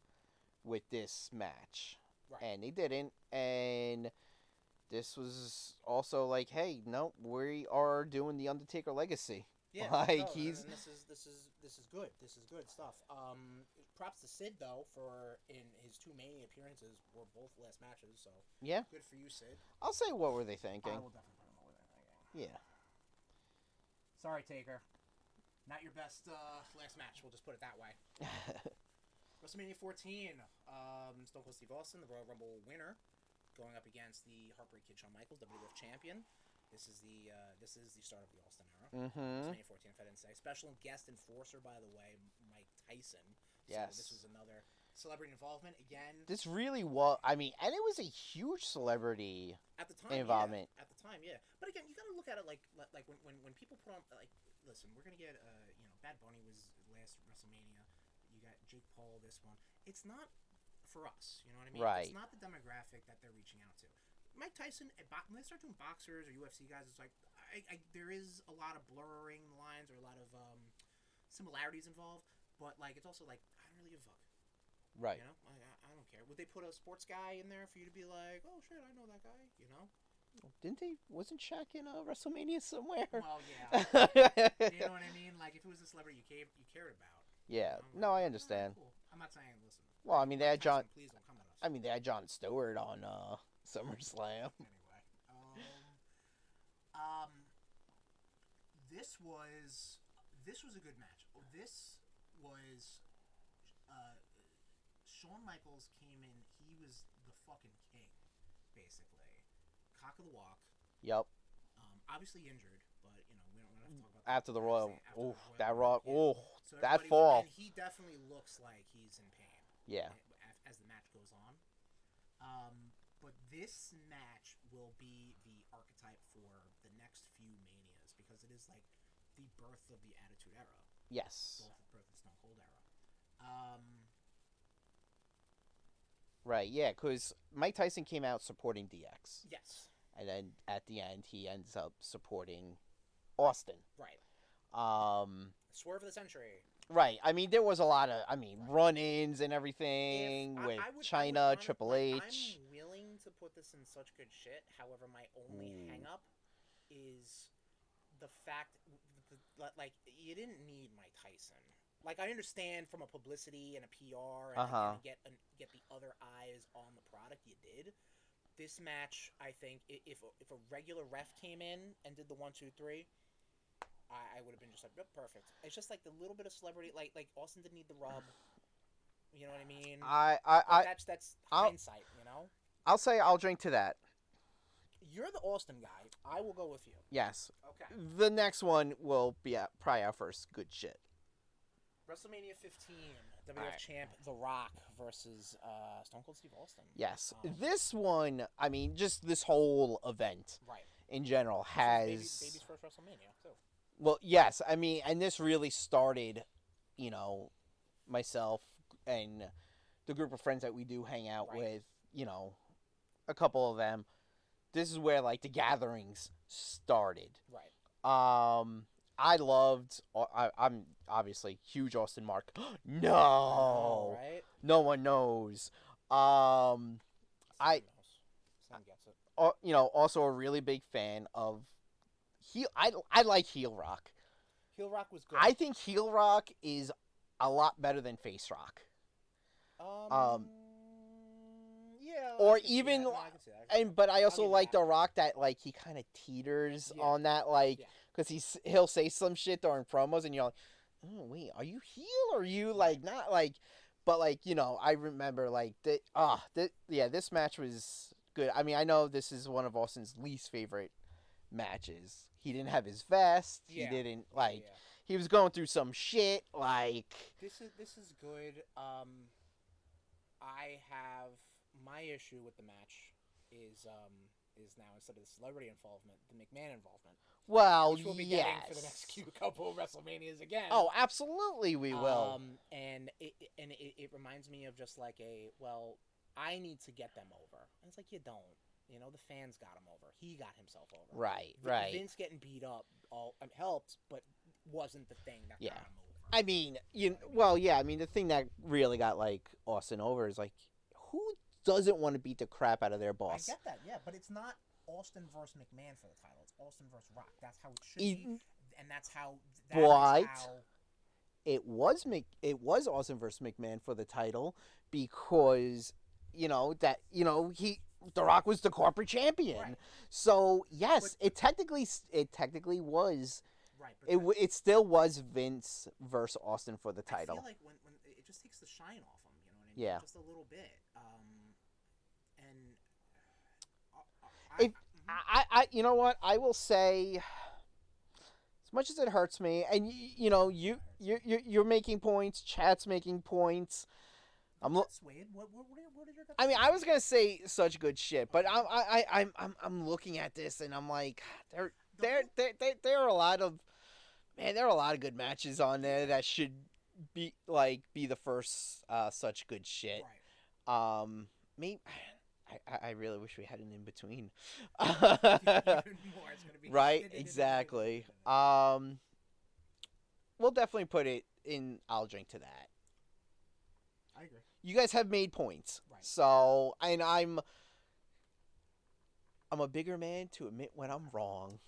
with this match.
Right.
And they didn't. And this was also like, hey, no, we are doing the Undertaker legacy.
Yeah.
Like
no,
he's
and this is good. This is good stuff. Props to Sid though for in his two Mania appearances were both last matches, so
yeah.
Good for you, Sid.
I'll say what were they thinking?
I will definitely put them what they're thinking.
Yeah.
Sorry, Taker. Not your best last match. We'll just put it that way. WrestleMania 14. Stone Cold Steve Austin, the Royal Rumble winner, going up against the Heartbreak Kid Shawn Michaels, WWF champion. This is the start of the Austin era. WrestleMania 14, if I didn't say. Special guest enforcer, by the way, Mike Tyson.
Yes.
So this was another celebrity involvement again.
This really was. I mean, and it was a huge celebrity
at the time.
Involvement.
Yeah, at the time, yeah. But again, you got to look at it like when people put on like. Listen, we're gonna get Bad Bunny was last WrestleMania. You got Jake Paul this one. It's not for us, you know what I mean?
Right.
It's not the demographic that they're reaching out to. Mike Tyson, when they start doing boxers or UFC guys, it's like there is a lot of blurring lines or a lot of similarities involved. But like it's also like I don't really give a fuck.
Right.
You know, I don't care. Would they put a sports guy in there for you to be like, oh shit, I know that guy? You know.
Didn't they? Wasn't Shaq in WrestleMania somewhere?
Well, yeah. You know what I mean? Like, if it was a celebrity you cared about.
Yeah.
You
No,
know?
I understand.
Cool. I'm not saying, listen.
Well, I mean, they had John.
Please don't come at us.
I mean, they had Jon Stewart on SummerSlam.
Anyway, This was a good match. This was Shawn Michaels came in. He was the fucking king, basically. Cock of the walk.
Yep.
Obviously injured, but we don't have to talk about that.
After the Royal, that
Royal.
Raw,
So
that
everybody-
fall.
And he definitely looks like he's in pain.
Yeah.
As the match goes on. But this match will be the archetype for the next few Manias because it is like the birth of the Attitude Era.
Yes.
Both the birth of the Stone Cold Era.
Right, yeah, because Mike Tyson came out supporting DX.
Yes.
And then at the end, he ends up supporting Austin.
Right.
Swerve
of the century.
Right. I mean, there was a lot of, run-ins and everything with China, Triple H.
I'm willing to put this in such good shit. However, my only hang-up is the fact, like, you didn't need Mike Tyson. Like, I understand from a publicity and a PR and get the other eyes on the product, you did. This match, I think, if a regular ref came in and did the 1, 2, 3, I would have been just like, yep, perfect. It's just like the little bit of celebrity, like Austin didn't need the rub. You know what I mean? That's hindsight,
I'll say I'll drink to that.
You're the Austin guy. I will go with you.
Yes.
Okay.
The next one will be probably our first good shit.
WrestleMania 15, WWF champ The Rock versus Stone Cold Steve Austin.
Yes. This one, I mean, just this whole event in general has...
Baby's first WrestleMania, too.
Well, yes. I mean, and this really started, myself and the group of friends that we do hang out with, a couple of them. This is where, like, the gatherings started.
Right.
I'm obviously huge Austin Mark. No,
right?
No one knows.
Sam gets it.
Also a really big fan of heel. I like heel rock.
Heel rock was good.
I think heel rock is a lot better than face rock.
Yeah.
Or even, but I also like the Rock that like he kind of teeters on that, like. Because he'll say some shit during promos, and you're like, oh, wait, are you heel or are you, like, not, like... But, like, I remember, like, this match was good. I mean, I know this is one of Austin's least favorite matches. He didn't have his vest.
Yeah.
He didn't, like... Yeah. He was going through some shit, like...
This is good. I have... My issue with the match is now, instead of the celebrity involvement, the McMahon involvement.
Well,
which we'll be getting for the next couple of WrestleManias again.
Oh, absolutely, we will.
And it reminds me of just like I need to get them over. And it's like, you don't. The fans got him over. He got himself over.
Right.
Vince getting beat up helped, but wasn't the thing that got him over.
I mean, the thing that really got like Austin over is like, who doesn't want to beat the crap out of their boss?
I get that, yeah, but it's not Austin versus McMahon for the title. It's Austin versus Rock. That's how it should be, and that's how.
It was Austin versus McMahon for the title because The Rock was the corporate champion. Right. So yes, it technically was.
Right.
It still was Vince versus Austin for the title.
I feel like when it just takes the shine off him, you know what I mean?
Yeah.
Just a little bit.
I you know what? I will say, as much as it hurts me, and you're making points, chat's making points.
What is your?
I mean, I was gonna say such good shit, but I'm looking at this and I'm like, there are a lot of good matches on there that should be the first such good shit.
Right.
Maybe. I really wish we had an in between.
Even more. It's gonna be
right, exactly. We'll definitely put it in. I'll drink to that.
I agree.
You guys have made points,
right.
So and I'm a bigger man to admit when I'm wrong.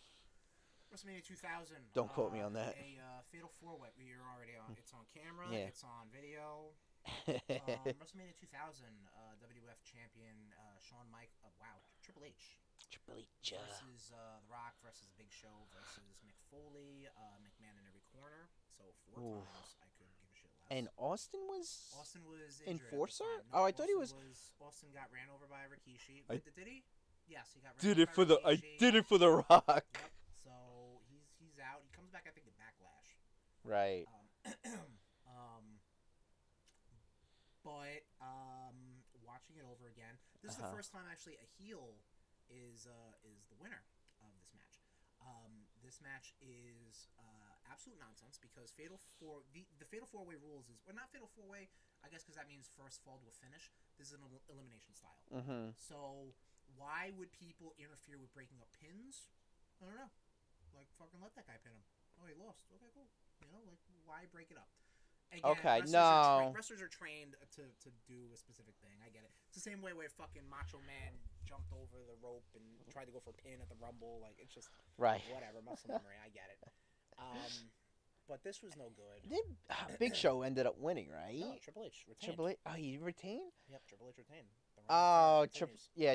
WrestleMania 2000.
Don't quote me on that.
A fatal four-way. We are already on. It's on camera.
Yeah.
It's on video. WrestleMania 2000, WWF champion Triple H. Versus The Rock versus Big Show versus Mick Foley, McMahon in every corner. So 4
Oof.
times I could give a shit less.
And Austin was
injured
enforcer?
at the time.
Oh, I thought he was.
Austin got ran over by Rikishi.
I-
Did he? Yes, he got ran over by Rikishi.
I did it for the Rock.
Yep. So he's out. He comes back, I think, in Backlash.
Right.
But watching it over again, this is the first time actually a heel is the winner of this match. This match is absolute nonsense because the Fatal 4-Way rules is, or not Fatal 4-Way, I guess, because that means first fall to a finish. This is an elimination style.
Mm-hmm.
So why would people interfere with breaking up pins? I don't know. Like, fucking let that guy pin him. Oh, he lost. Okay, cool. You know, like, why break it up? Again,
Okay,
wrestlers are trained to do a specific thing. I get it. It's the same way where fucking Macho Man jumped over the rope and tried to go for a pin at the Rumble. Like, it's just
Right.
whatever, muscle memory. I get it. But this was no good.
Big Show ended up winning, right?
No, Triple H retained.
Triple H. Oh, he retained.
Yep, Triple H retained.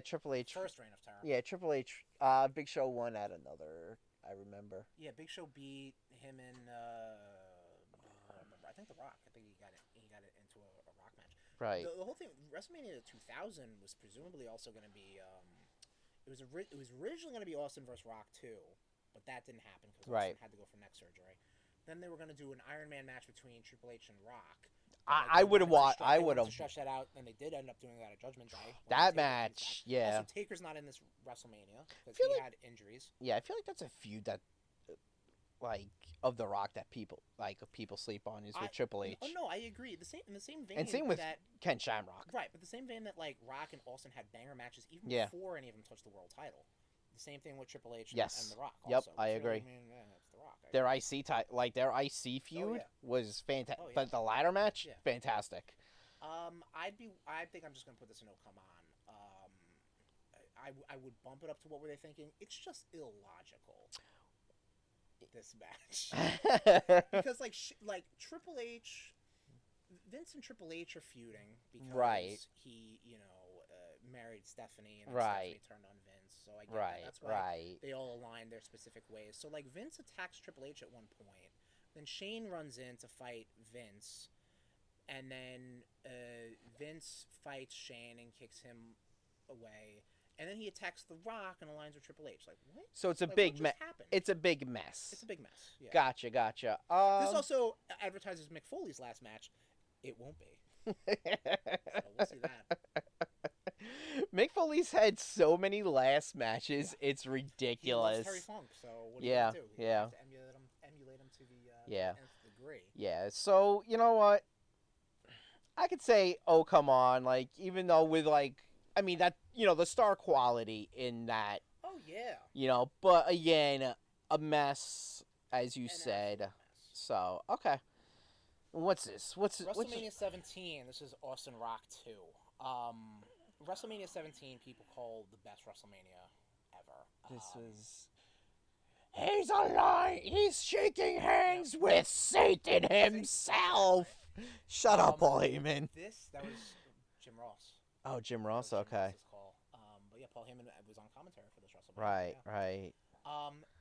Triple H.
First reign of terror.
Yeah, Triple H. Big Show won at another. I remember.
Yeah, Big Show beat him in. I think The Rock. I think he got it into a Rock match.
Right.
The whole thing, WrestleMania 2000 was presumably also going to be. It was originally going to be Austin versus Rock 2, but that didn't happen because Austin had to go for neck surgery. Then they were going to do an Iron Man match between Triple H and Rock.
I would have watched. I would have
stretched that out, and they did end up doing that at Judgment Day.
That match. Yeah.
Also, Taker's not in this WrestleMania because he had injuries.
Yeah, I feel like that's a feud that, like, of The Rock that people sleep on is with Triple H.
Oh no, I agree. In the same vein.
And same with Ken Shamrock.
Right, but the same vein that like Rock and Austin had banger matches even before any of them touched the world title. The same thing with Triple H and The Rock. Also.
Yep, I agree.
I mean, it's The Rock.
Their IC feud was fantastic.
Oh, yeah.
But the ladder match, fantastic.
I think I'm just gonna put this in Oh Come On. I would bump it up to what were they thinking? It's just illogical. This match because like Triple H, Vince and Triple H are feuding because he married Stephanie and Stephanie turned on Vince, so I get that. That's why they all aligned their specific ways. So like Vince attacks Triple H at one point, then Shane runs in to fight Vince, and then Vince fights Shane and kicks him away. And then he attacks The Rock and aligns with Triple H. Like, what?
So it's a
like,
big mess.
It's
a big mess.
It's a big mess. Yeah.
Gotcha.
This also advertises Mick Foley's last match. It won't be. So we'll see that.
Mick Foley's had so many last matches. Yeah. It's ridiculous.
He loves Terry Funk, so what do you do? You have to emulate him to the nth degree.
Yeah. So you know what? I could say, oh come on, like even though with like. I mean, that, the star quality in that. Oh, yeah. But again, a mess, as you said. So, okay. What's this?
WrestleMania 17. This is Austin Rock 2. WrestleMania 17, people call the best WrestleMania ever.
He's alive. He's shaking hands with Satan himself. Shut up, Paul Heyman.
That was Jim Ross.
Oh, Jim Ross, okay.
But yeah, Paul Heyman was on commentary for this WrestleMania.
Right.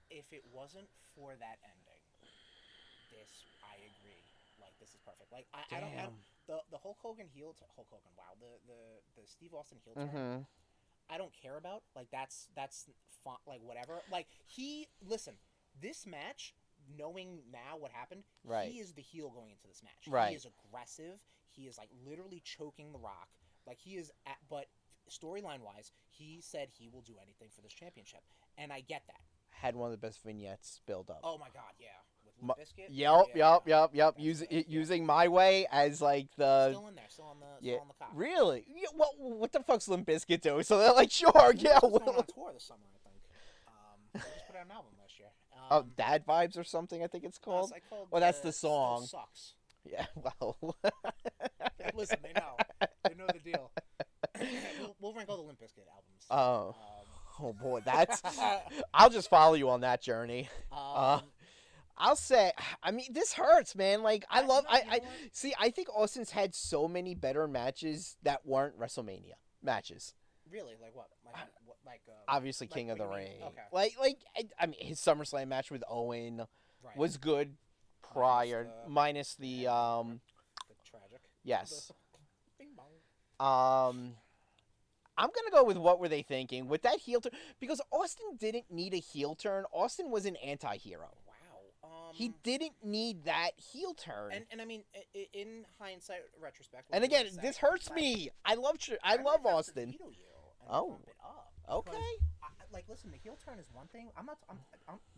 If it wasn't for that ending, I agree. Like, this is perfect. Like, I don't the Hulk Hogan heel Hulk Hogan. Wow, the Steve Austin heel turn. I don't care about. Like, that's fun. Like, whatever. Like, listen. This match, knowing now what happened, he is the heel going into this match.
Right.
He is aggressive. He is like literally choking The Rock. Like, he is but storyline-wise, he said he will do anything for this championship. And I get that.
Had one of the best vignettes build up.
Oh, my God, yeah. With Limp Bizkit?
Yep. Using My Way as, like, the...
Still in there. Still on the cop.
Really? Yeah, what the fuck's Limp Bizkit doing? So they're like, sure, yeah.
He was going on tour this summer, I think. They just put out an album last year.
Dad Vibes or something, I think it's called? That's the song.
Still Sucks.
Yeah, well...
Listen, they know. They know the deal. We'll rank all the Limp Bizkit albums.
Oh boy, that's... I'll just follow you on that journey. I'll say, I mean, this hurts, man. Like, I think Austin's had so many better matches that weren't WrestleMania matches.
Really? Like what?
Obviously, King of the Ring.
Okay.
I mean, his SummerSlam match with Owen was good. prior, minus the
tragic.
yes.
Bing bong.
I'm gonna go with what were they thinking with that heel turn, because Austin didn't need a heel turn. Austin was an anti-hero.
Wow.
He didn't need that heel turn.
And I mean, in hindsight, retrospect.
And again, this hurts me. I love Austin.
Veto you and
Oh.
bump it up
Okay.
like, listen, the heel turn is one thing.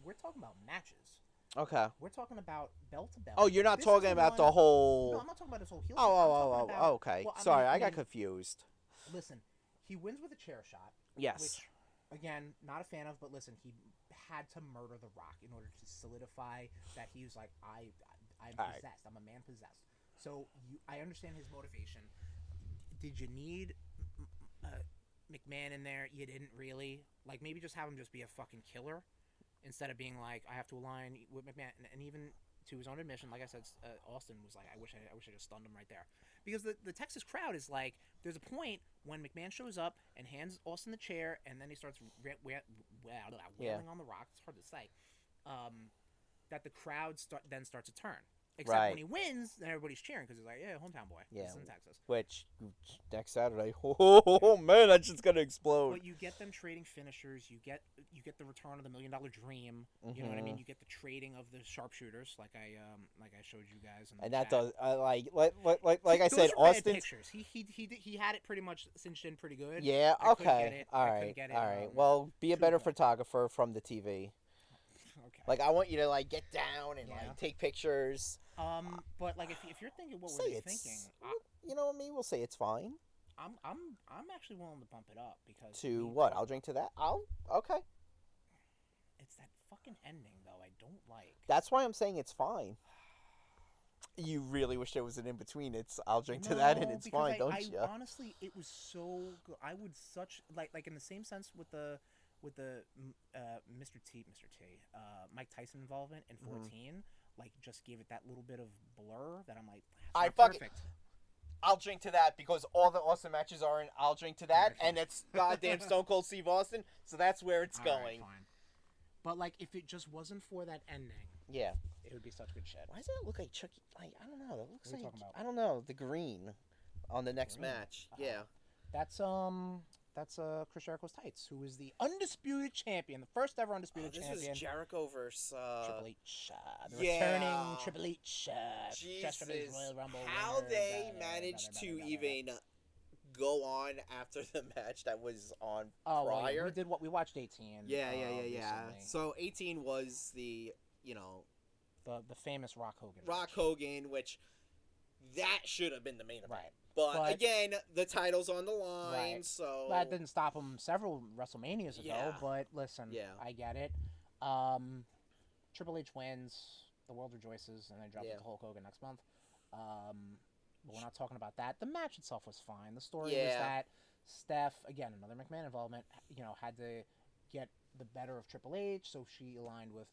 We're talking about matches.
Okay.
We're talking about belt to belt.
Oh, you're not talking about the whole.
No, I'm not talking about this whole heel.
Oh, okay.
Well,
Sorry, I got confused.
Listen, he wins with a chair shot.
Yes.
Which, again, not a fan of, but listen, he had to murder The Rock in order to solidify that he was like, I'm possessed. Right. I'm a man possessed. So I understand his motivation. Did you need McMahon in there? You didn't really. Like, maybe just have him just be a fucking killer instead of being like, I have to align with McMahon. And even to his own admission, like I said, Austin was like, I wish I just stunned him right there. Because the Texas crowd is like, there's a point when McMahon shows up and hands Austin the chair, and then he starts wailing on The Rock. It's hard to say. That the crowd then starts to turn. Except when he wins, then everybody's cheering because he's like, yeah, hometown boy. Yeah. He's in Texas.
Which, next Saturday, oh man, that shit's going to explode.
But you get them trading finishers. You get the return of the $1 Million Dream. You know what I mean? You get the trading of the sharpshooters, like I showed you guys.
And that does, like I said, Austin.
Pictures. He had it pretty much cinched in pretty good.
Yeah, okay. All right. Well, be a better photographer from the TV. Okay. Like, I want you to, like, get down and, like, take pictures.
But, like, if you're thinking, what were they thinking?
You know what I mean? We'll say it's fine.
I'm actually willing to bump it up because...
To what? I'll drink to that? Okay.
It's that fucking ending, though, I don't like.
That's why I'm saying it's fine. You really wish there was an in-between. It's, I'll drink to that and it's fine, don't you?
Honestly, it was so good. I would like in the same sense with the Mr. T, Mike Tyson involvement in 14, like, just gave it that little bit of blur that I'm like, perfect.
I'll drink to that because all the Austin matches are in I'll drink to that, and it's goddamn Stone Cold Steve Austin, so that's where it's going.
Right, fine. But, like, if it just wasn't for that ending, it would be such good shit.
Why does it look like Chucky? Like, I don't know. It looks like, I don't know, the green on the next match. Yeah.
That's Chris Jericho's tights, who is the undisputed champion, the first ever undisputed champion.
This is Jericho versus
Triple H, the returning Triple H.
Jesus,
Royal Rumble
how
winner,
they managed to even go on after the match that was on prior.
Well, we watched 18.
Yeah. So 18 was the
the famous Rock Hogan.
Hogan, which that should have been the main event. Right. But again, the title's on the line, so...
That didn't stop him several WrestleManias ago, but listen, I get it. Triple H wins, the world rejoices, and they drop it to Hulk Hogan next month. But we're not talking about that. The match itself was fine. The story was that Steph, again, another McMahon involvement, had to get the better of Triple H, so she aligned with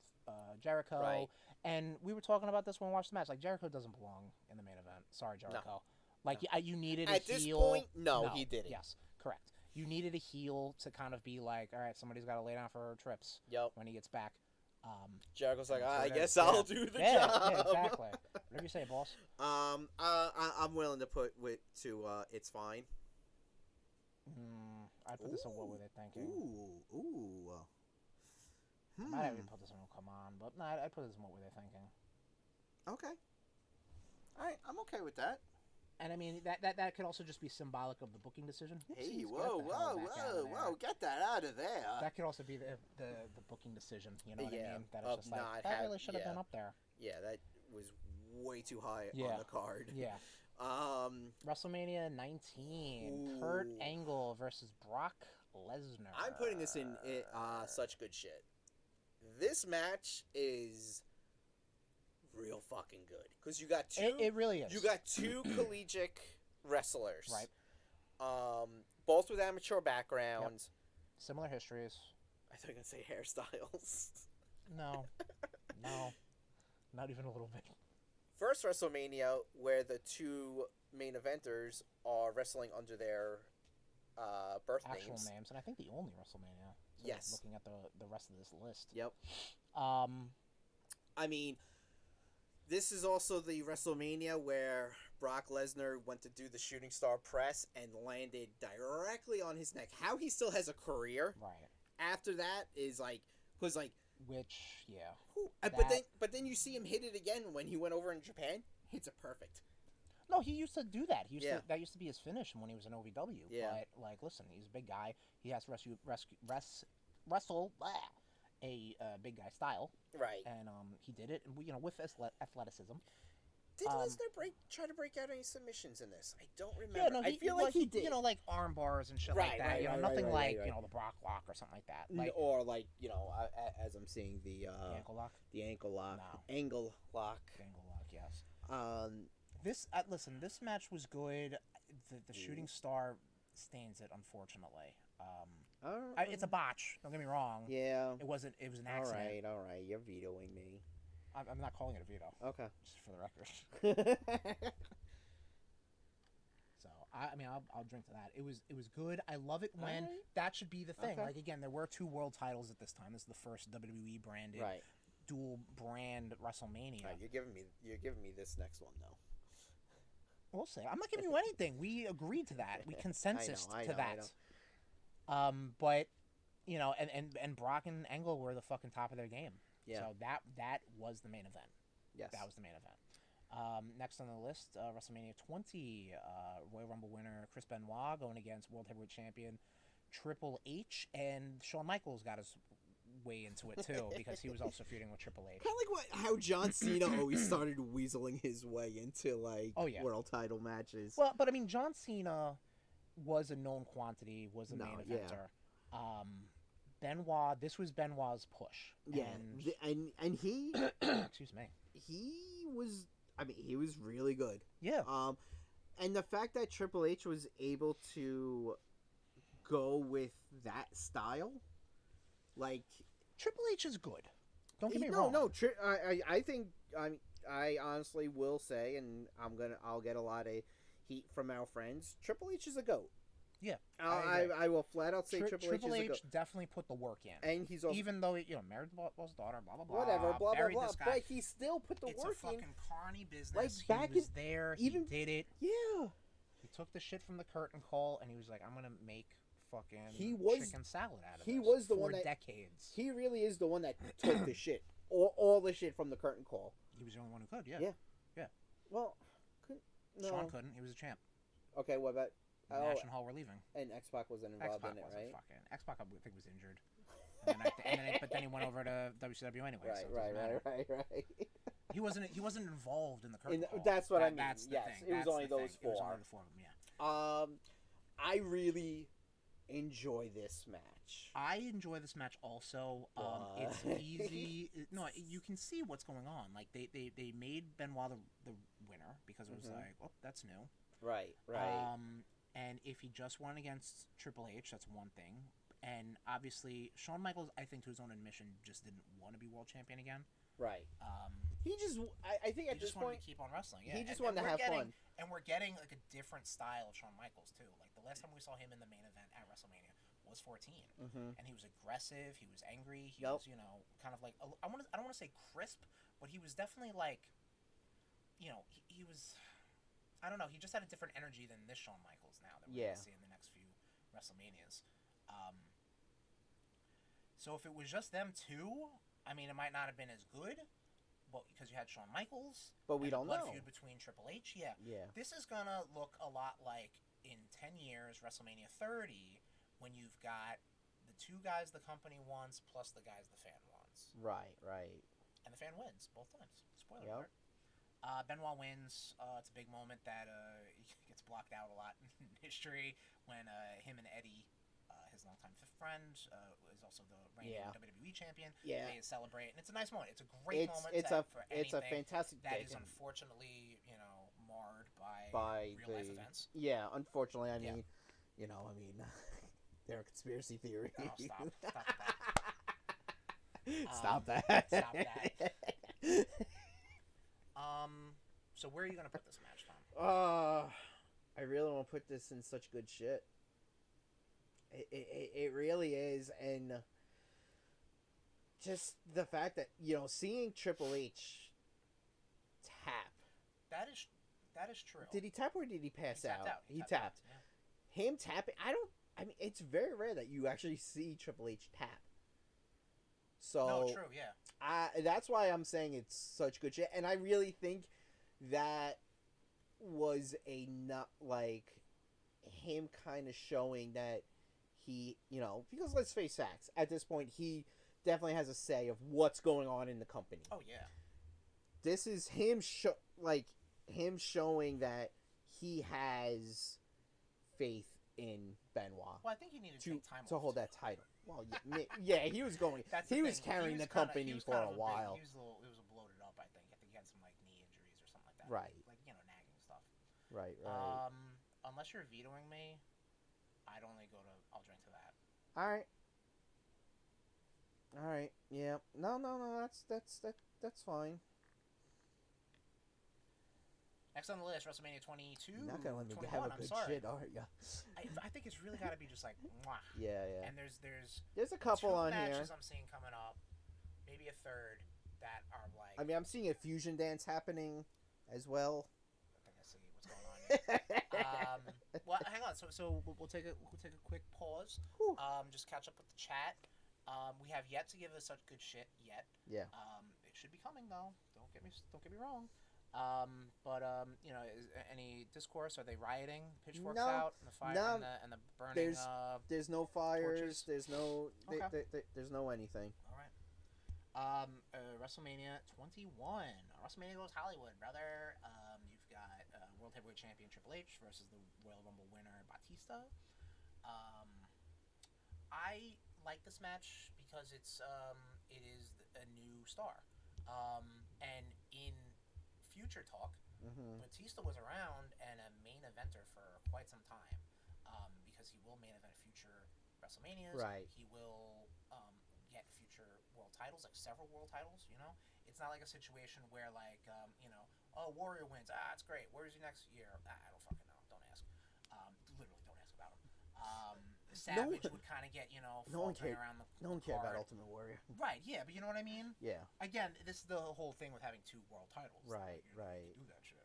Jericho. Right. And we were talking about this when we watched the match. Like, Jericho doesn't belong in the main event. Sorry, Jericho. No. Like, you needed a heel.
At this point, no, he didn't.
Yes, correct. You needed a heel to kind of be like, all right, somebody's got to lay down for her trips when he gets back.
Jericho's like, I guess I'll do the job.
Yeah, exactly. Whatever you say, boss.
I'm willing to put it's fine.
I'd put this on what were they thinking.
Ooh.
I might even put this on Come On, but no, I'd put this on what were they thinking.
Okay. All right, I'm okay with that.
And I mean, that could also just be symbolic of the booking decision.
Hey, whoa, get that out of there.
That could also be the booking decision, you know what I mean? That it's just like, that really should have been up there.
Yeah, that was way too high on the card.
Yeah. WrestleMania 19, Kurt Angle versus Brock Lesnar.
I'm putting this in such good shit. This match is real fucking good because you got two.
It really is.
You got two collegiate wrestlers,
right?
Both with amateur backgrounds,
similar histories.
I thought you were gonna say hairstyles.
No, not even a little bit.
First WrestleMania where the two main eventers are wrestling under their birth
actual
names,
and I think the only WrestleMania. So
yes.
Looking at the rest of this list.
Yep. I mean, This is also the WrestleMania where Brock Lesnar went to do the shooting star press and landed directly on his neck. How he still has a career
Right.
after that is was
Which, yeah.
but then you see him hit it again when he went over in Japan. Hits it perfect.
No, he used to do that. That used to be his finish when he was in OVW.
Yeah.
But, like, listen, he's a big guy. He has to wrestle a big guy style.
Right.
And he did it, with athleticism.
Did Lesnar try to break out any submissions in this? I don't remember.
Yeah, no,
I feel like he did.
Like arm bars and shit like that. Nothing like the Brock lock or something like that. Like,
or as I'm seeing the
ankle lock.
The ankle lock.
No.
Angle lock.
Angle lock. Yes. This match was good. The shooting star stains it, unfortunately. It's a botch. Don't get me wrong.
Yeah.
It wasn't. It was an accident.
All right. You're vetoing me.
I'm not calling it a veto.
Okay.
Just for the record. So I'll drink to that. It was good. I love it when that should be the thing.
Okay.
Like, again, there were 2 world titles at this time. This is the first WWE branded dual brand WrestleMania.
Right, you're giving me this next one though.
We'll see. I'm not giving you anything. We agreed to that. We consensus to that. But and Brock and Angle were the fucking top of their game.
Yeah.
So that was the main event.
Yes.
That was the main event. Next on the list, WrestleMania 20, Royal Rumble winner Chris Benoit going against World Heavyweight Champion Triple H, and Shawn Michaels got his way into it too because he was also feuding with Triple H.
Kind of like how John Cena always started weaseling his way into world title matches.
Well, but I mean, John Cena was a known quantity, was a main eventer. Benoit, this was Benoit's push.
Yeah, and he,
excuse me,
he was really good.
Yeah.
And the fact that Triple H was able to go with that style, like
Triple H is good. Don't get me wrong.
No, I think I honestly will say, and I'll get a lot of heat from our friends. Triple H is a GOAT.
Yeah,
I will flat out say Triple H is a GOAT.
Definitely put the work in,
and he's also,
even though married the boss's daughter, blah blah blah,
whatever, blah blah blah.
This guy.
But he still put the work in.
It's a fucking carny business.
Like back
he was there, he did it.
Yeah,
he took the shit from the curtain call, and he was like, "I'm gonna make fucking chicken salad out of it."
He was the
for
one that
decades.
He really is the one that took the shit, all the shit from the curtain call.
He was the only one who could. Yeah.
Well,
Sean couldn't. He was a champ.
Okay, what about?
National Hall were leaving.
And X-Pac wasn't involved in it, right?
X-Pac, I think, was injured. But then he went over to WCW anyway.
Right.
He wasn't involved in the curtain call.
That's what I mean.
That's the thing.
It was only those 4.
It was only the 4 of them. Yeah.
I really enjoy this match.
I enjoy this match also. It's easy. You can see what's going on. Like they made Benoit the winner because it was like, oh, that's new.
Right.
And if he just won against Triple H, that's one thing. And obviously, Shawn Michaels, I think to his own admission, just didn't want to be world champion again.
Right. He just, I think at this point,
wanted to keep on wrestling. Yeah.
He just wanted to have fun.
And we're getting like a different style of Shawn Michaels too. Like the last time we saw him in the main event at WrestleMania was 14, and he was aggressive. He was angry. He was, kind of like I don't want to say crisp, but he was definitely like, he was. I don't know. He just had a different energy than this Shawn Michaels now that we're going to see in the next few WrestleManias. So if it was just them two, I mean, it might not have been as good, but because you had Shawn Michaels,
but we don't know.
Feud between Triple H, yeah. This is gonna look a lot like in 10 years WrestleMania 30 when you've got the 2 guys the company wants plus the guys the fan wants.
Right.
And the fan wins both times. Spoiler alert. Benoit wins. It's a big moment that gets blocked out a lot in history when him and Eddie, his longtime friend, is also the reigning WWE champion.
Yeah.
They celebrate, and it's a nice moment. It's a great moment.
It's a fantastic.
That is unfortunately, marred by real life events.
Yeah, unfortunately, I mean, they're a conspiracy theory.
Oh,
stop that.
Stop that. So where are you gonna put this match, Tom?
I really want to put this in such good shit. It really is, and just the fact that seeing Triple H tap.
That is true.
Did he tap or did he pass
tapped
out? He tapped.
Yeah.
Him tapping. I mean, it's very rare that you actually see Triple H tap. So
No, true. Yeah.
That's why I'm saying it's such good shit, and I really think that was a not like him kind of showing that he, because let's face facts, at this point he definitely has a say of what's going on in the company.
Oh yeah.
This is him showing that he has faith in Benoit.
Well, I think he needed to take time
to
off
hold
too.
that title. Well, yeah, he was going. He was carrying the company for a while.
He was bloated up. I think he had some like knee injuries or something like that.
Right.
Like nagging stuff.
Right.
Unless you're vetoing me, I'd only go to. I'll drink to that.
All right. Yeah. No. That's fine.
Next on the list, WrestleMania 22.
You're not gonna let me
21,
have a
I'm
good
sorry.
shit, are you?
I think it's really got to be just like, mwah.
Yeah.
And there's
a couple
two
on
matches
here.
I'm seeing coming up, maybe a third that are like.
I mean, I'm seeing a fusion dance happening as well.
I think I see what's going on here. Well, hang on. So we'll take a quick pause.
Whew.
Just catch up with the chat. We have yet to give us such good shit yet.
Yeah.
It should be coming though. Don't get me wrong. Any discourse? Are they rioting? Pitchforks out and the fire and the burning.
There's no fires.
Torches?
There's no.
Okay.
There's no anything.
All right. WrestleMania 21. WrestleMania goes Hollywood, brother. You've got World Heavyweight Champion Triple H versus the Royal Rumble winner Batista. I like this match because it is a new star, and in future talk, Batista was around and a main eventer for quite some time, because he will main event future WrestleManias.
Right.
He will get future world titles, like several world titles. It's not like a situation where like Warrior wins. It's great. Where's he next year? I don't fucking know. Don't ask. Literally, don't ask about him. Savage would kind of get
no one cared.
around the
No one cared about
card.
Ultimate Warrior.
Right, yeah, but you know what I mean?
Yeah.
Again, this is the whole thing with having two world titles.
Right,
You
right.
do that shit.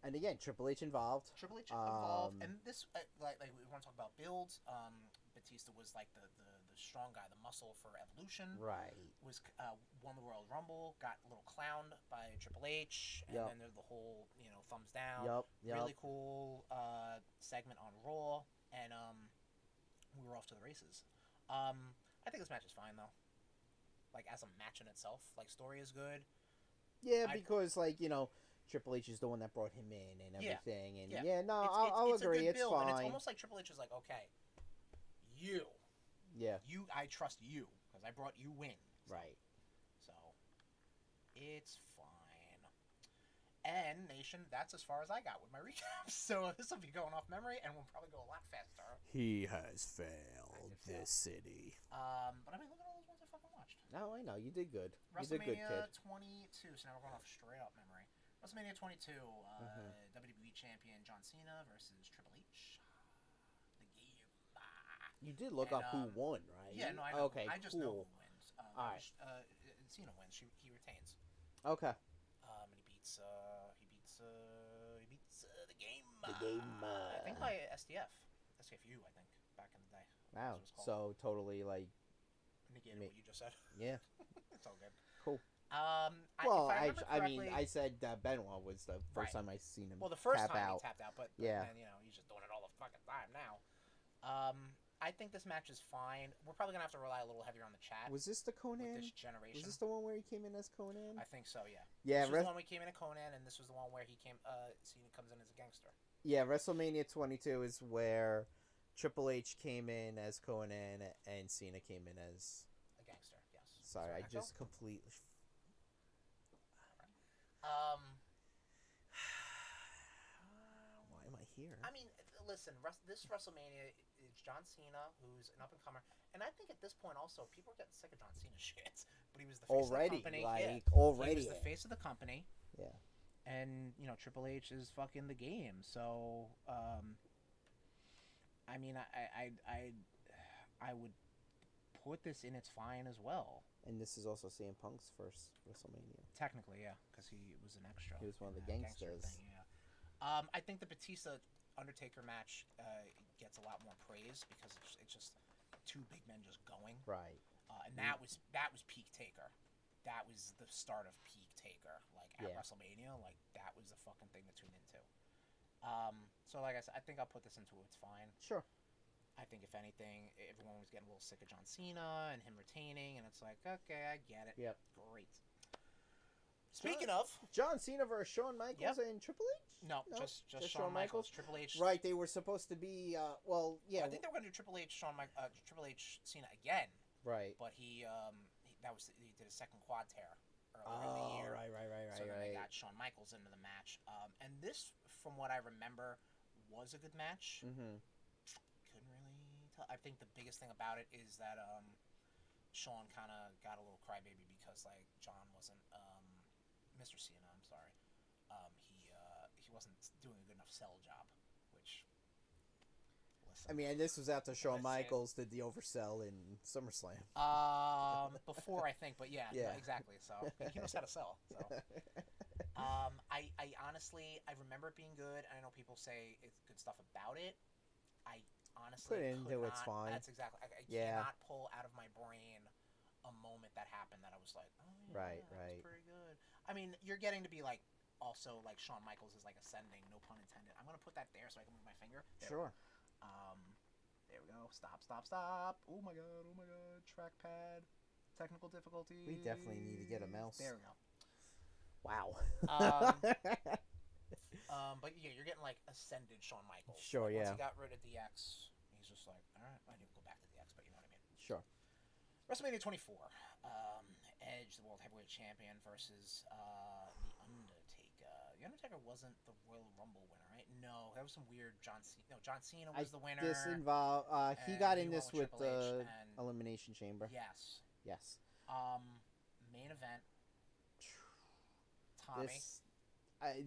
And again, Triple H involved.
Triple H involved, and this like we want to talk about builds. Batista was like the strong guy, the muscle for Evolution.
Right.
Was won the Royal Rumble, got a little clowned by Triple H, and then there's the whole thumbs down.
Yep.
Really cool segment on Raw, and we were off to the races. I think this match is fine though. Like as a match in itself, like story is good.
Yeah, because Triple H is the one that brought him in and everything, and I'll agree, it's
build,
fine.
And it's almost like Triple H is like, okay, I trust you because I brought you in.
Right.
So it's fine. And Nation, that's as far as I got with my recaps. So this will be going off memory, and we'll probably go a lot faster.
He has failed this city.
But I mean, look at all those ones I fucking watched.
No, I know you did good. You did good, kid.
WrestleMania 22. So now we're going off straight up memory. WrestleMania 22. WWE Champion John Cena versus Triple H. The game.
You did look up who won, right?
Yeah, no, I know.
Okay,
I just
cool.
know who wins.
All right.
Cena wins. He retains.
Okay.
And he beats the game.
The game.
I think by STFU. I think back in the day.
Wow. So totally like
negated what you just said.
Yeah.
It's all good.
Cool.
I
mean, I said Benoit was the first time I seen him.
Well, the first
tap
time
out.
he tapped out, but
yeah,
then, he's just doing it all the fucking time now. I think this match is fine. We're probably gonna have to rely a little heavier on the chat.
Was this the Conan?
With this generation.
Was this the one where he came in as Conan?
I think so. Yeah.
Yeah.
This was the one where he came in as Conan, and this was the one where Cena comes in as a gangster.
Yeah, WrestleMania 22 is where Triple H came in as Conan and Cena came in as
a gangster. Yes.
Sorry, I just completely. Why am I here?
I mean, listen, this WrestleMania is John Cena, who's an up-and-comer. And I think at this point also, people are getting sick of John Cena shit. But he was the face of the company.
Already.
He was the face of the company.
Yeah.
And, Triple H is fucking the game. So, I mean, I would put this in its fine as well.
And this is also CM Punk's first WrestleMania.
Technically, yeah, because he was an extra.
He was one of the
in that
gangsters.
gangster thing, I think the Batista Undertaker match gets a lot more praise because it's just two big men just going.
Right.
And that was peak Taker. That was the start of peak Taker. Like at WrestleMania, like that was the fucking thing to tune into. So like I said, I think I'll put this into its fine.
Sure.
I think if anything, everyone was getting a little sick of John Cena and him retaining, and it's like, okay, I get it.
Yep.
Great. Speaking of
John Cena versus Shawn Michaels and Triple H?
No, just Shawn Michaels. Triple H.
Right, they were supposed to be. I
think they were going to do Triple H, Triple H, Cena again.
Right.
But he did a second quad tear earlier in the year.
Right.
So then they got Shawn Michaels into the match. And this, from what I remember, was a good match.
Mm-hmm.
Couldn't really tell. I think the biggest thing about it is that Shawn kind of got a little crybaby because like John wasn't Mr. Cena. I'm sorry. He wasn't doing a good enough sell job, which.
I mean, and this was after Shawn Michaels did the oversell in SummerSlam.
Before I think, but yeah, exactly. So he knows how to sell. So, I honestly, I remember it being good. I know people say it's good stuff about it. I honestly
Put it into
could
it's
not,
fine.
That's exactly. I cannot pull out of my brain a moment that happened that I was like, oh yeah, that was pretty good. I mean, you're getting to be like. Also, like Shawn Michaels is like ascending, no pun intended. I'm gonna put that there so I can move my finger.
Sure.
There we go. Stop. Oh my god. Trackpad. Technical difficulties.
We definitely need to get a mouse.
There we go.
Wow.
But yeah, you're getting like ascended Shawn Michaels.
Sure,
like,
yeah.
Once he got rid of DX, he's just like, all right, I didn't go back to DX, but you know what I mean.
Sure.
WrestleMania 24. Edge, the World Heavyweight Champion, versus the Undertaker. The Undertaker wasn't the Royal Rumble winner, right? No, that was some weird John Cena. No, John Cena was the winner.
This involved. He got in this with the Elimination Chamber.
Yes.
Yes.
Main event. Tommy.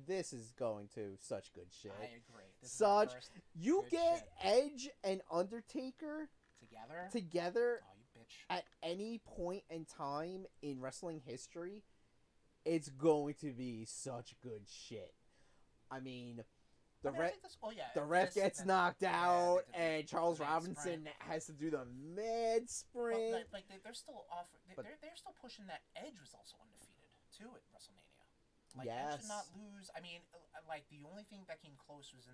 This is going to such good shit.
I agree.
You get Edge and Undertaker
together. Oh, you bitch!
At any point in time in wrestling history, it's going to be such good shit. I mean, the ref gets knocked out, and Charles Robinson has to do the mad sprint.
But like they're still they're still pushing that Edge was also undefeated too at WrestleMania. Like Edge did not lose. I mean, like the only thing that came close was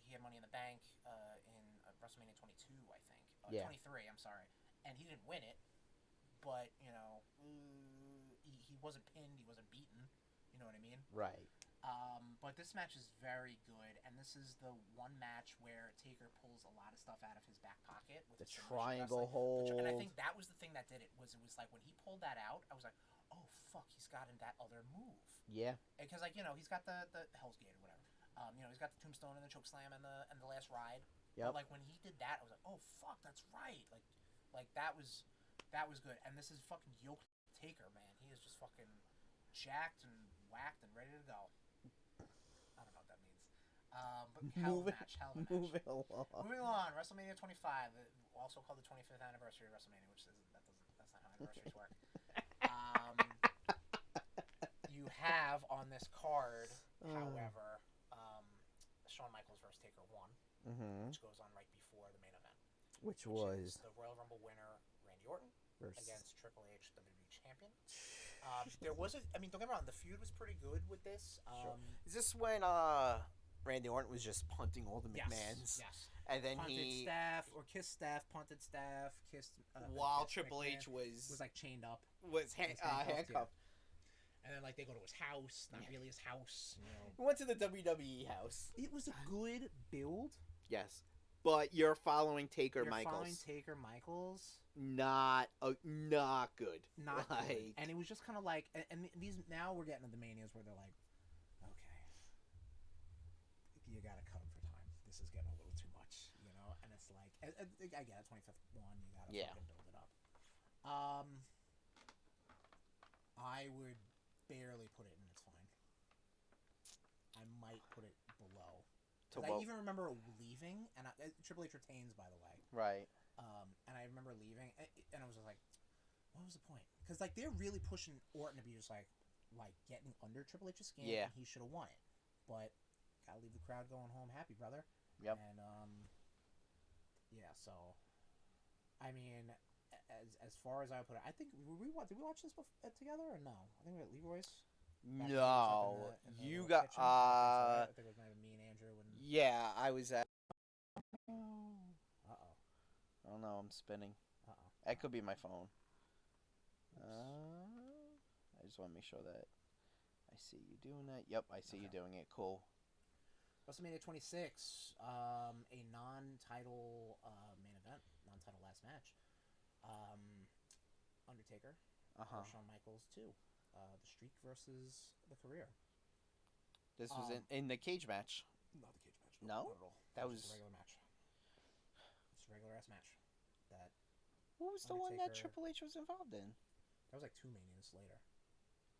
he had Money in the Bank in WrestleMania 22, I think. 23. I'm sorry, and he didn't win it, but you know, he wasn't pinned, he wasn't beaten. You know what I mean?
Right.
But this match is very good, and this is the one match where Taker pulls a lot of stuff out of his back pocket with
the triangle hold.
And I think that was the thing that did it. It was like when he pulled that out, I was like, oh fuck, he's gotten that other move.
Yeah.
Because like he's got the Hell's Gate or whatever. He's got the Tombstone and the Chokeslam and the Last Ride.
Yep.
But like when he did that, I was like, oh fuck, that's right. Like that was good. And this is fucking yoked Taker, man. He is just fucking jacked and whacked and ready to go. I don't know what that means. But hell of a match.
Moving along.
Moving on. WrestleMania 25, also called the 25th anniversary of WrestleMania, which that's not how anniversaries work. You have on this card, however, Shawn Michaels versus Taker 1, which goes on right before the main event.
Which was
the Royal Rumble winner, Randy Orton, against Triple H, WWE Champion. There was don't get me wrong, the feud was pretty good with this.
Sure. Is this when Randy Orton was just punting all the McMahons?
Yes.
And then
punted staff, or kissed staff, punted staff, kissed...
while Triple H was
like chained up.
Was handcuffed. Yeah.
And then like they go to his house, not really his house.
We went to the WWE house.
It was a good build.
Yes. But you're following Taker Michaels.
Following Taker Michaels.
Not good.
Not good. And it was just kind of like, and these now we're getting to the manias where they're like, okay, you gotta cut him for time. This is getting a little too much, And it's like, I get it, 25th one, you gotta fucking build it up. I would barely put it in its fine. I might put it below. I even remember leaving, and Triple H retains, by the way.
Right.
And I remember leaving, and I was just like, was the point? Because like they're really pushing Orton to be just like getting under Triple H's skin.
Yeah.
And he should have won it, but gotta leave the crowd going home happy, brother.
Yep.
And yeah. So, I mean, as far as I put it, I think did we watch this together or no? I think we were at Leroy's.
No,
In the
you
little
got
kitchen. I think it was maybe me and Andrew. And...
Yeah, I was at.
Uh-oh.
Oh no, I'm spinning.
Uh-oh.
That could be my phone. I just want to make sure that I see you doing that. Yep, I see you doing it. Cool.
WrestleMania 26, a non-title main event, non-title last match. Undertaker, Shawn Michaels 2. The Streak versus the Career.
This was in the cage match.
Not the cage match.
No?
Not at all.
That was
a regular match. It's a regular ass match.
What was the one that
Undertaker-
Triple H was involved in?
That was like 2 Manias later.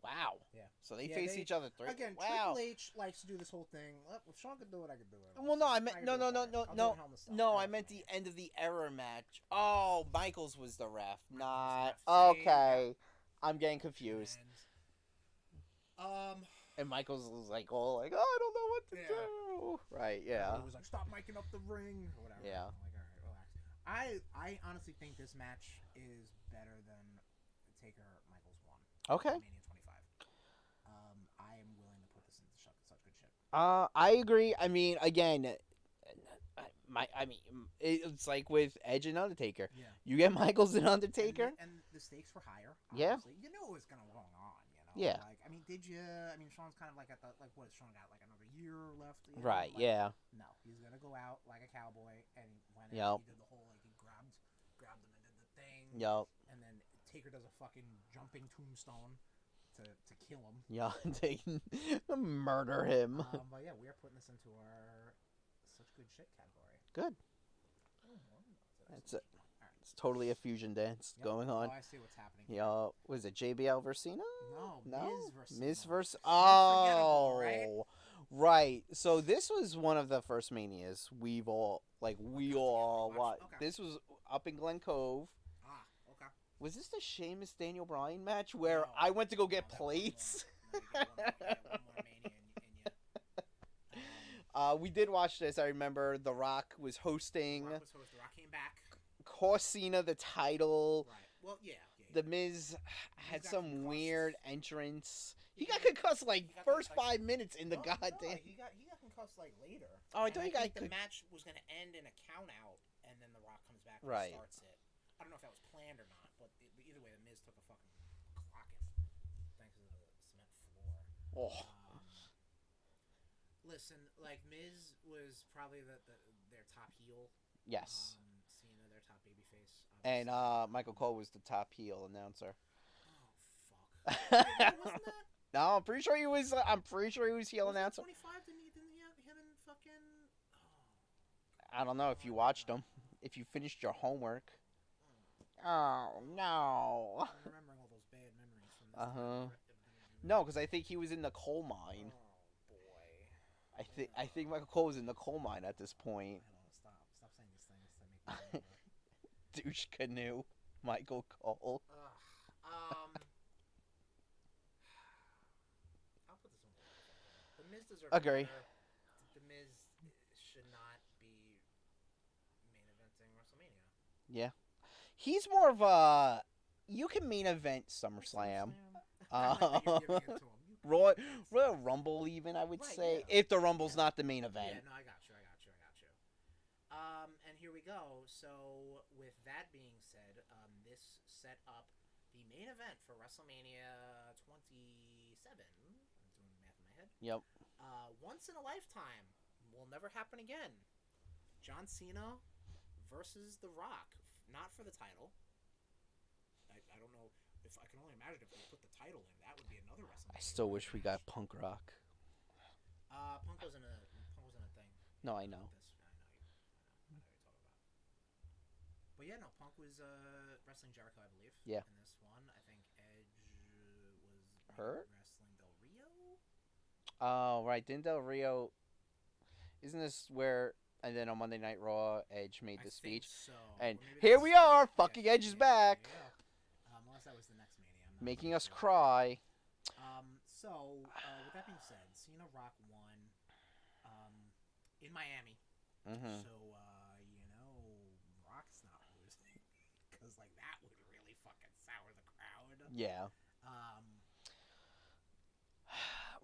Wow.
Yeah.
So they faced each other 3.
Again,
Wow.
Triple H likes to do this whole thing. If Sean could do it, I could do it.
Well, no, I meant no. I meant
the
the end of the era match. Oh, Michaels was the ref, not
was the ref.
okay. I'm getting confused.
And,
And Michaels was like, "Oh, like I don't know what to
Yeah.
do." Right? Yeah.
He was like, "Stop miking up the ring," or whatever.
Yeah.
I'm like, all right, relax. I honestly think this match is better than Taker Michaels 1.
Okay.
Mania 25. I am willing to put this into such good shit.
I agree. I mean, again, it's like with Edge and Undertaker.
Yeah.
You get Michaels and Undertaker.
And the stakes were higher.
Yeah.
Obviously. You knew it was gonna go on.
Yeah.
Like, I mean, did you? I mean, Sean's kind of like at the what is Sean got like another year left? You know?
Right.
Like,
Yeah.
No, he's gonna go out like a cowboy, and when
Yep.
he did the whole like he grabbed him and did the thing.
Yep.
And then Taker does a fucking jumping tombstone to kill him.
Yeah. They murder him.
But yeah, we are putting this into our such good shit category.
Good.
Oh,
That's it. It's totally a fusion dance going on.
Oh, I see what's happening.
Yeah. Was it JBL versus Cena?
No.
Miz versus.
Unforgettable, right?
Oh. Right. So this was one of the first Manias we all watched.
Okay.
This was up in Glen Cove.
Ah, okay.
Was this the Sheamus Daniel Bryan match where
No.
I went to go get
No, that was
plates?
one more. No, you get one more Mania in you.
We did watch this. I remember The Rock was hosting.
The Rock came back.
Cost Cena the title.
Right. Well, yeah.
The Miz had
got
some
concussed.
weird entrance. He got
Yeah.
concussed like
He got
first
concussed.
5 minutes in the
No,
goddamn.
he got concussed like later.
Oh, I
And
thought he
think
got
the match was gonna end in a count out, and then The Rock comes back and
Right.
starts it. I don't know if that was planned or not, but either way, the Miz took a fucking clocking thanks to the cement floor.
Oh.
Listen, like Miz was probably their top heel.
Yes.
Cena, their top babyface.
And Michael Cole was the top heel announcer.
Oh fuck! Wait, wasn't that?
No, I'm pretty sure he was. I'm pretty sure he was heel
Was that
announcer.
25? Didn't he have him and fucking?
I don't know if you watched them. If you finished your homework. Oh no.
I'm remembering all those bad memories from this. time.
No, because I think he was in the coal mine.
Oh boy.
I think Michael Cole was in the coal mine at this point.
Stop saying these things to make me remember.
Douche canoe, Michael Cole.
I'll put this one. The Miz deserves
Agree.
better. The Miz should not be main eventing WrestleMania.
Yeah, he's more of a. You can main event SummerSlam.
I like that you're giving it to him.
Royal Rumble, even I would
Right,
say,
yeah.
if the Rumble's not the main event.
Yeah, no, I got you. And here we go. So, with that being said, this set up the main event for WrestleMania 27. I'm doing math in my head.
Yep.
Once in a lifetime. Will never happen again. John Cena versus The Rock. Not for the title. I don't know if I can only imagine if they put the title in. That would be another WrestleMania.
I still wish we got
match.
Punk Rock.
Punk wasn't a thing.
No, I know.
I know you're talking about. But yeah, no, Punk was wrestling Jericho, I believe.
Yeah.
In this one, I think Edge was
Hurt?
wrestling Del Rio.
Oh, right. Didn't Del Rio... Isn't this where... And then on Monday Night Raw, Edge made the speech.
So.
And
Or maybe
here
that's-
we are! Fucking Edge is back!
Yeah. Unless that was
Making us cry.
So, with that being said, Cena Rock won in Miami.
Mm-hmm.
So, Rock's not losing. Because, like, that would really fucking sour the crowd.
Yeah.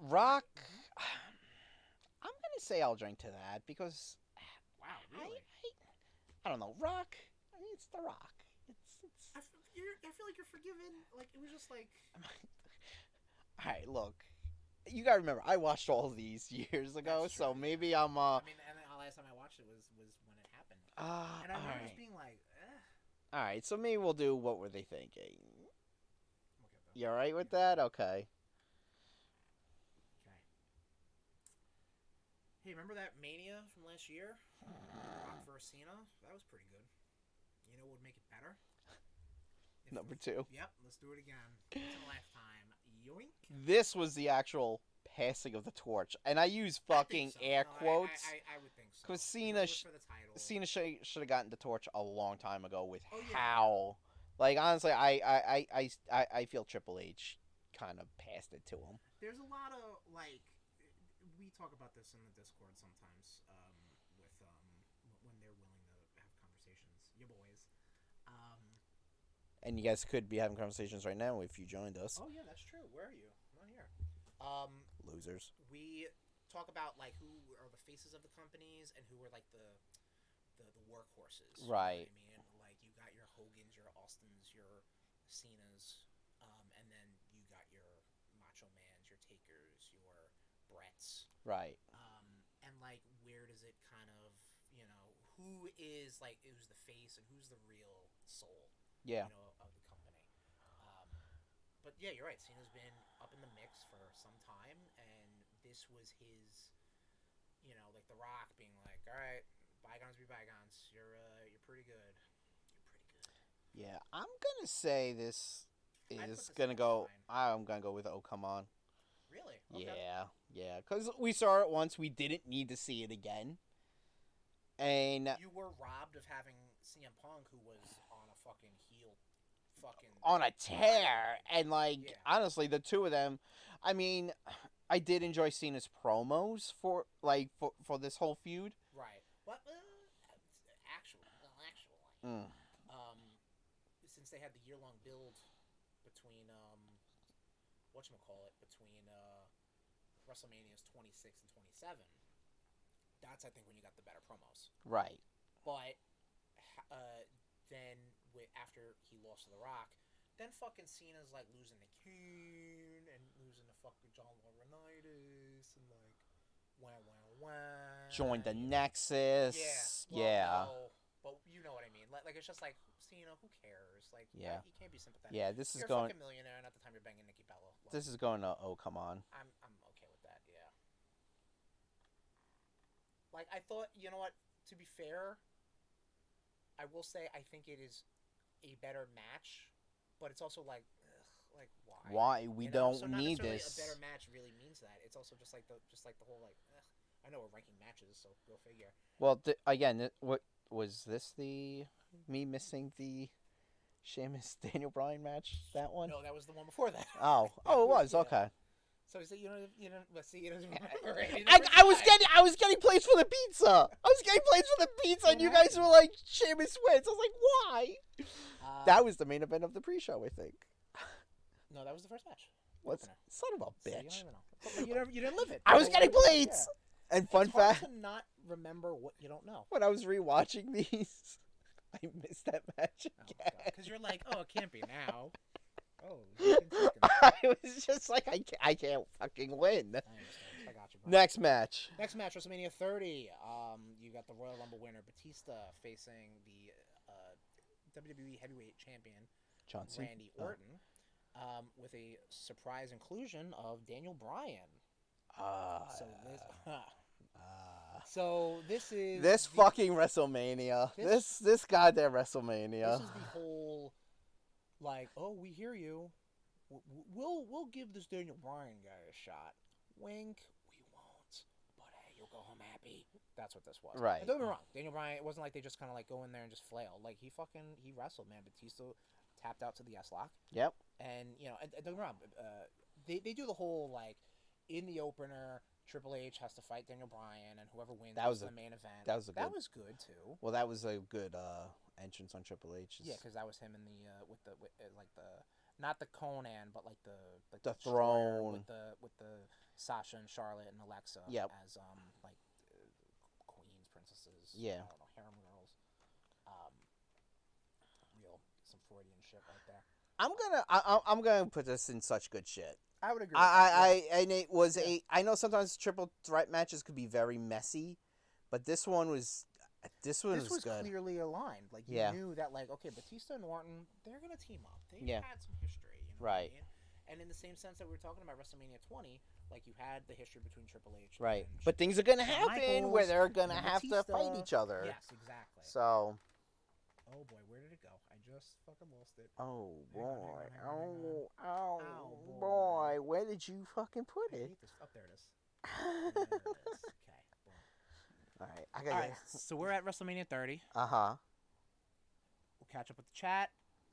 Rock, I'm going to say I'll drink to that because...
Wow, really?
I don't know. Rock, I mean, it's The Rock.
I feel like you're forgiven. Like, it was just like...
All right, look. You gotta remember, I watched all of these years ago, so maybe I'm.
I mean, and the last time I watched it was when it happened. And I remember just being like,
All right, so maybe we'll do What Were They Thinking?
Okay,
You all right with that? Okay.
Hey, remember that Mania from last year? Rock vs. Cena? That was pretty good. You know what would make it better?
Number 2.
Yep, let's do it again. Once in a lifetime. Yoink.
This was the actual passing of the torch, and I use fucking air quotes.
I would think so.
Because Cena should have gotten the torch a long time ago with how. Like, honestly, I feel Triple H kind of passed it to him.
There's a lot of, like, we talk about this in the Discord sometimes with when they're willing to have conversations. Your boys.
And you guys could be having conversations right now if you joined us.
Oh, yeah, that's true. Where are you? I'm not here.
Losers.
We talk about, like, who are the faces of the companies and who are, like, the workhorses.
Right.
You know what I mean? Like, you got your Hogans, your Austins, your Cenas, and then you got your Macho Mans, your Takers, your Brets.
Right.
And, like, where does it kind of, who is, like, who's the face and who's the real soul?
Yeah.
Of the company. But yeah, you're right. Cena's been up in the mix for some time, and this was his, like The Rock being like, "All right, bygones be bygones. You're pretty good. You're pretty good."
Yeah, I'm gonna say this is gonna go. I'm gonna go with Oh Come On.
Really? Okay.
Yeah. Because we saw it once, we didn't need to see it again. And
you were robbed of having CM Punk, who was on a fucking heel,
on a tear, and honestly, the two of them. I mean, I did enjoy Cena's promos for this whole feud.
Right. What? Actually. Since they had the year-long build between between WrestleManias 26 and 27. That's, I think, when you got the better promos.
Right.
But then after he lost to The Rock, then fucking Cena's like losing the Kane and losing to fucking John Laurinaitis and like
joined the Nexus.
Yeah. No, but you know what I mean. Like it's just like Cena, who cares? Like he can't be sympathetic.
Yeah, this is
you're
going.
You're a fucking millionaire, and at the time you're banging Nikki Bella. Like,
this is going to Oh Come On.
I'm okay with that. Yeah. Like, I thought, you know what, to be fair, I will say I think it is a better match, but it's also like, why?
Why? We don't
so not
need
this.
A
better match really means that. It's also just like the whole, like, I know we're ranking matches, so go figure.
Well, again, what was this me missing the Sheamus Daniel Bryan match? That one?
No, that was the one before that.
Oh, it was, okay.
So you don't remember it.
I was getting plates for the pizza. And you guys were like, Sheamus wins. I was like, why? That was the main event of the pre-show, I think.
No, that was the first match.
What? Son of a bitch.
So you don't even know. You didn't live it.
I was getting plates. Yeah. And fun fact.
To not remember what you don't know.
When I was rewatching these, I missed that match again.
Because you're like, oh, it can't be now. Oh,
I was just like, I can't fucking win.
I got you, bro.
Next match,
WrestleMania 30. You got the Royal Rumble winner Batista facing the WWE Heavyweight Champion
John Cena.
Randy Orton, with a surprise inclusion of Daniel Bryan. So this is
this fucking WrestleMania. This goddamn WrestleMania.
This is the whole. Like, oh, we hear you. We'll give this Daniel Bryan guy a shot. Wink, we won't. But hey, you'll go home happy. That's what this was.
Right.
And don't get me wrong. Daniel Bryan, it wasn't like they just kind of like go in there and just flail. Like he wrestled, man. Batista tapped out to the S-Lock.
Yep.
And, you know, don't get me wrong, they do the whole, like, in the opener, Triple H has to fight Daniel Bryan, and whoever wins is the main event.
That was
good, too.
Well, that was a good entrance on Triple H.
Yeah, because that was him in the, not the Conan, but, like, the
throne.
With the Sasha and Charlotte and Alexa.
Yep.
As, like, queens, princesses.
Yeah.
I don't know, harem girls. Some Freudian shit right there.
I'm gonna put this in such good shit.
I would agree.
And it was I know sometimes triple threat matches could be very messy, but this one was good.
Clearly aligned. Like you knew that, like, okay, Batista and Orton, they're gonna team up. They had some history, you know
right?
What I mean? And in the same sense that we were talking about WrestleMania 20, like you had the history between Triple H,
right?
And
but things are gonna happen
Michaels,
where they're gonna have
Batista.
to fight each other.
Yes, exactly.
So.
Oh boy, where did it go? I just fucking lost it.
Oh boy!
Hang on.
Oh boy! Where did you fucking put it?
Up there it is. There it is. Okay. Boom.
All right,
All right. So we're at WrestleMania 30.
Uh-huh.
We'll catch up with the chat.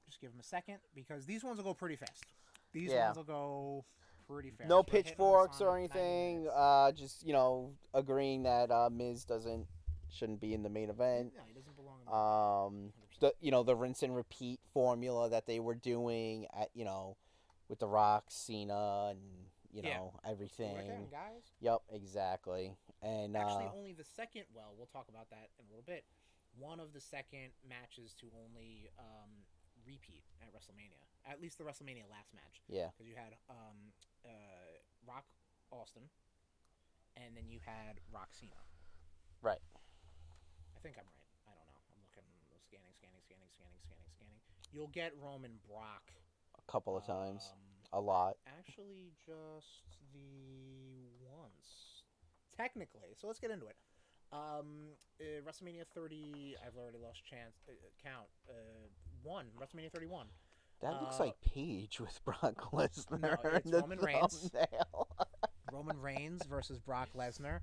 Just give them a second because these ones will go pretty fast. These
Yeah.
ones will go pretty fast.
No
We're hitting
pitchforks
on
or
90
anything.
minutes.
Just agreeing that Miz shouldn't be in the main event.
No, he doesn't belong in the 100%.
The rinse and repeat formula that they were doing at with The Rock, Cena, and everything.
Work on, guys.
Yep, exactly. And
actually, only the second. Well, we'll talk about that in a little bit. One of the second matches to only repeat at WrestleMania, at least the WrestleMania last match.
Yeah.
Because you had Rock Austin, and then you had Rock Cena.
Right.
I think I'm right. I don't know. I'm looking, scanning. You'll get Roman Brock
a couple of times. A lot.
Actually, just the once. Technically. So let's get into it. WrestleMania 30, I've already lost count. WrestleMania 31.
That looks like Paige with Brock Lesnar.
No, it's
in
Roman
the
Reigns.
thumbnail.
Roman Reigns versus Brock Lesnar,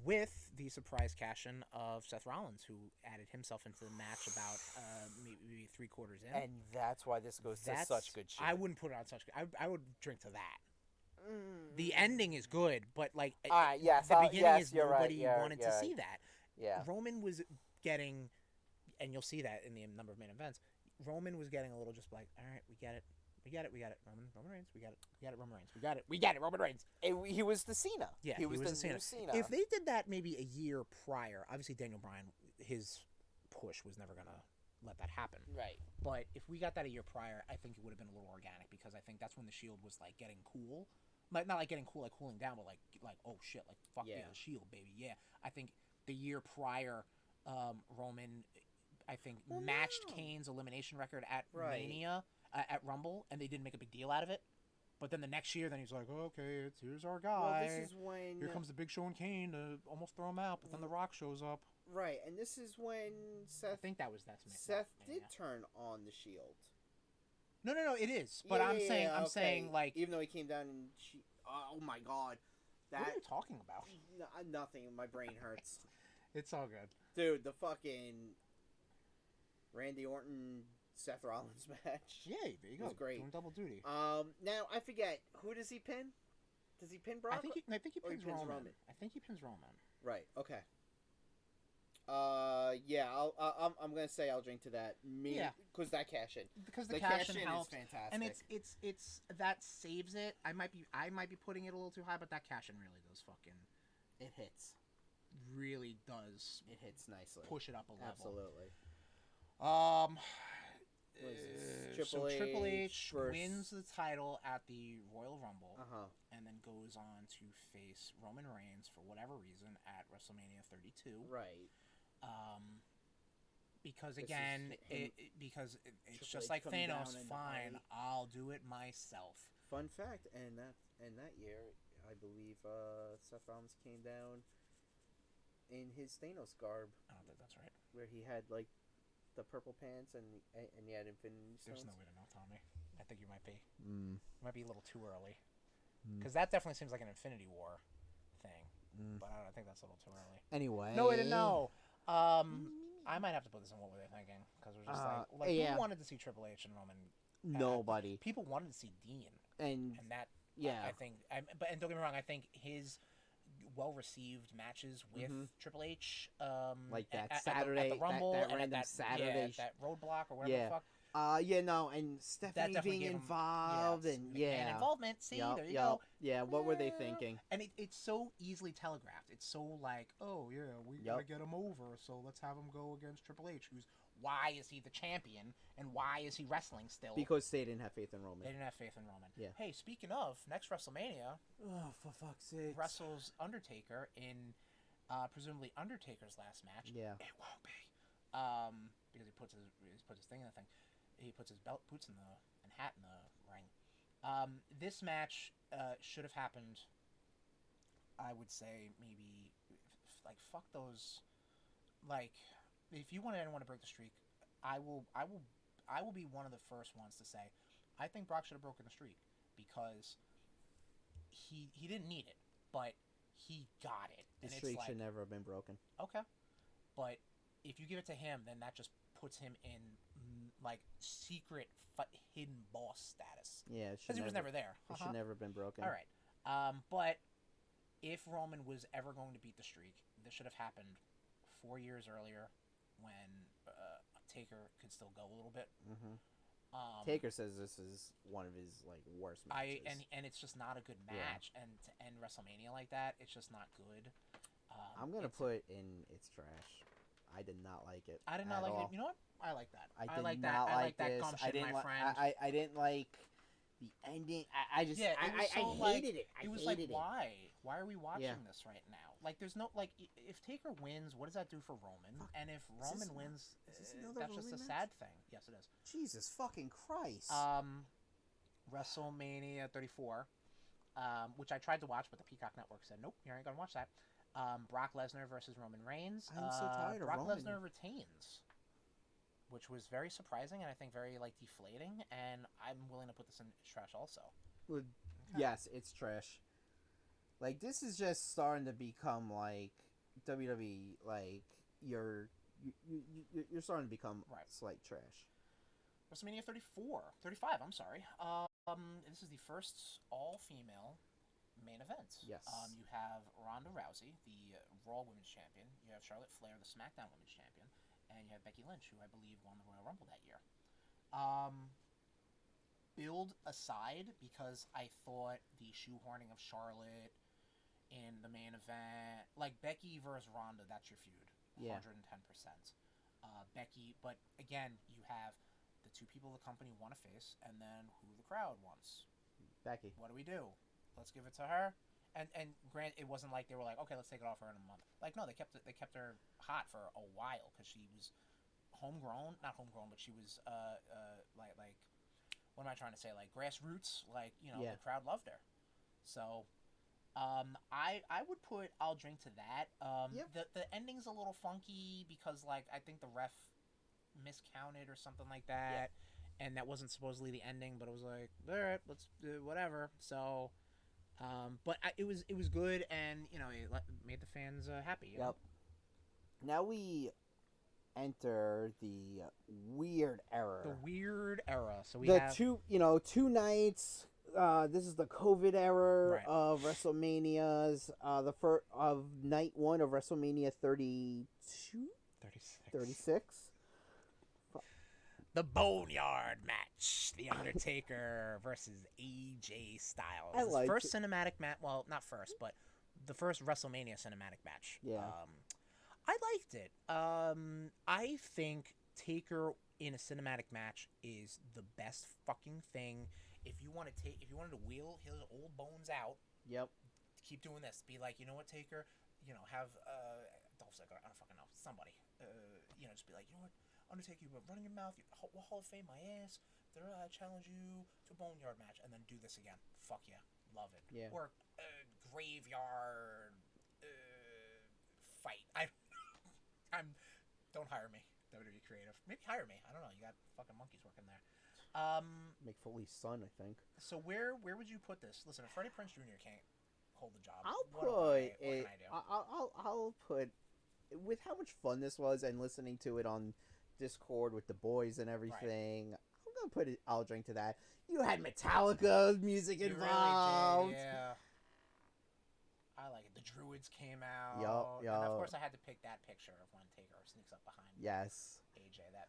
with the surprise cash-in of Seth Rollins, who added himself into the match about maybe 3/4 in.
And that's why this goes to such good shit.
I wouldn't put it on such good. I would drink to that. The ending is good, but like
yes,
the beginning is
you're
nobody
right.
wanted to see that.
Yeah.
Roman was getting, and you'll see that in the number of main events. Roman was getting a little just like, all right, we get it. Roman Reigns, we got it, Roman Reigns. We get it, Roman Reigns.
He was the Cena.
Yeah,
he was the
Cena.
new Cena.
If they did that maybe a year prior, obviously Daniel Bryan, his push was never going to let that happen.
Right.
But if we got that a year prior, I think it would have been a little organic because I think that's when the Shield was like getting cool. Like, not like getting cool, like cooling down, but like oh shit, like fuck yeah, the Shield, baby, yeah. I think the year prior, Roman, I think matched Kane's elimination record at Mania, at Rumble, and they didn't make a big deal out of it. But then the next year, then he's like, oh, okay, here's our guy.
Well, this is when
here comes the Big Show and Kane to almost throw him out, but then The Rock shows up.
Right, and this is when Seth.
I think that was
Seth did turn on the Shield.
No, it is. But I'm saying like,
even though he came down and oh my god,
what are you talking about?
Nothing. My brain hurts.
It's all good,
dude. The fucking Randy Orton Seth Rollins match.
Yeah, there you go.
It was great.
Doing double duty.
Now I forget, who does he pin? Does he pin Brock?
I think he pins Roman. I think he pins Roman.
Right. Okay. Yeah, I'm gonna say I'll drink to that. Because that cash in.
Because the cash in
is fantastic.
And it's that saves it. I might be putting it a little too high, but that cash in really does fucking.
It hits.
Really does.
It hits nicely.
Push it up a level.
Absolutely.
Triple H wins the title at the Royal Rumble, and then goes on to face Roman Reigns for whatever reason at WrestleMania 32.
Right.
Because again, it's just like Thanos. Fine, I'll do it myself.
Fun fact, and that year, I believe Seth Rollins came down in his Thanos garb.
I don't think that's right.
Where he had like the purple pants and he had Infinity Stones.
There's no way to know, Tommy. I think you might be. It might be a little too early. Because that definitely seems like an Infinity War thing. But I think that's a little too early.
Anyway.
No way to know. I might have to put this in What Were They Thinking? Because we're just who wanted to see Triple H and Roman
Nobody.
People wanted to see Dean,
And
that
yeah,
I think. But don't get me wrong, I think his well-received matches with Triple H,
like that
at
Saturday,
the Rumble,
that
and at
random
that,
Saturday,
that roadblock or whatever the fuck.
And Stephanie
Definitely
being
gave him,
involved, and
McMahon involvement. See, there you go.
Yeah, what were they thinking?
And it's so easily telegraphed. It's so like, oh yeah, we gotta get him over, so let's have him go against Triple H. Why is he the champion, and why is he wrestling still?
Because they didn't have faith in Roman.
They didn't have faith in Roman.
Yeah.
Hey, speaking of, next WrestleMania,
Oh, for fuck's sake.
wrestles Undertaker in presumably Undertaker's last match.
Yeah.
It won't be. Because he puts his thing in the thing. He puts his boots in the hat in the ring. This match should have happened. I would say maybe like fuck those. Like, if you want anyone to break the streak, I will be one of the first ones to say, I think Brock should have broken the streak because he didn't need it, but he got it.
The
And
streak
it's like,
should never have been broken.
okay, but if you give it to him, then that just puts him in like secret hidden boss status.
Yeah,
Because he was never there.
It should never have been broken.
All right. But if Roman was ever going to beat the streak, this should have happened 4 years earlier when Taker could still go a little bit.
Mm-hmm. Taker says this is one of his like worst matches.
And it's just not a good match. And to end WrestleMania like that, it's just not good.
I'm gonna put in it's trash. I did not like it.
I did not like it. You know what? I like that. I like that.
Not
I like that
this.
gumption, my friend.
I didn't like the ending. I just
Yeah,
I hated it.
It was like, why? Why are we watching this right now? Like, there's no like, if Taker wins, what does that do for Roman? And if Roman wins, that's just a sad thing. Yes, it is.
Jesus fucking Christ.
WrestleMania 34, which I tried to watch, but the Peacock Network said nope, you ain't gonna watch that. Brock Lesnar versus Roman Reigns.
I'm so tired of
Brock
Roman.
Lesnar retains, which was very surprising and I think very like deflating. And I'm willing to put this in trash also.
Well, yes, it's trash. Like, this is just starting to become like WWE. Like, you're starting to become slight trash.
WrestleMania 35. I'm sorry. This is the first all-female main event.
Yes.
You have Ronda Rousey, the Raw Women's Champion. You have Charlotte Flair, the SmackDown Women's Champion, and you have Becky Lynch, who I believe won the Royal Rumble that year. Build aside, because I thought the shoehorning of Charlotte in the main event, like Becky versus Ronda, that's your feud, 110%. Becky, but again, you have the two people the company want to face, and then who the crowd wants.
Becky.
What do? Let's give it to her. And grant, it wasn't like they were like, okay, let's take it off her in a month. Like, no, they kept her hot for a while because she was not homegrown, but she was like what am I trying to say? Like grassroots. Like, you know, the crowd loved her. So, I would put I'll drink to that. The ending's a little funky because like I think the ref miscounted or something like that, and that wasn't supposedly the ending, but it was like, all right, let's do whatever. So. But it was good, and you know it made the fans happy. You know?
Now we enter the weird era.
So we
have two nights. This is the COVID era of WrestleManias. The first of night one of WrestleMania 36.
The Boneyard match. The Undertaker versus AJ Styles. First cinematic match. Well, not first, but the first WrestleMania cinematic match.
Yeah.
I liked it. I think Taker in a cinematic match is the best fucking thing. If you wanted to wheel his old bones out.
Yep.
Keep doing this. Be like, you know what, Taker? You know, have Dolph Ziggler. I don't fucking know. Somebody. You know, just be like, you know what? Undertaker, you run your mouth, Hall of Fame my ass. They're challenge you to a Boneyard match, and then do this again. Fuck yeah, love it.
Yeah.
Or graveyard fight. Don't hire me, WWE creative. Maybe hire me. I don't know. You got fucking monkeys working there.
Mick Foley's son, I think.
So where would you put this? Listen, if Freddie Prinze Jr. can't hold the job,
what can I do? I'll put with how much fun this was and listening to it on Discord with the boys and everything. I'm gonna put it. I'll drink to that. You had Metallica music
You
involved.
really did, yeah. I like it. The Druids came out.
Yup.
And of course, I had to pick that picture of when Taker sneaks up behind
Yes.
AJ. That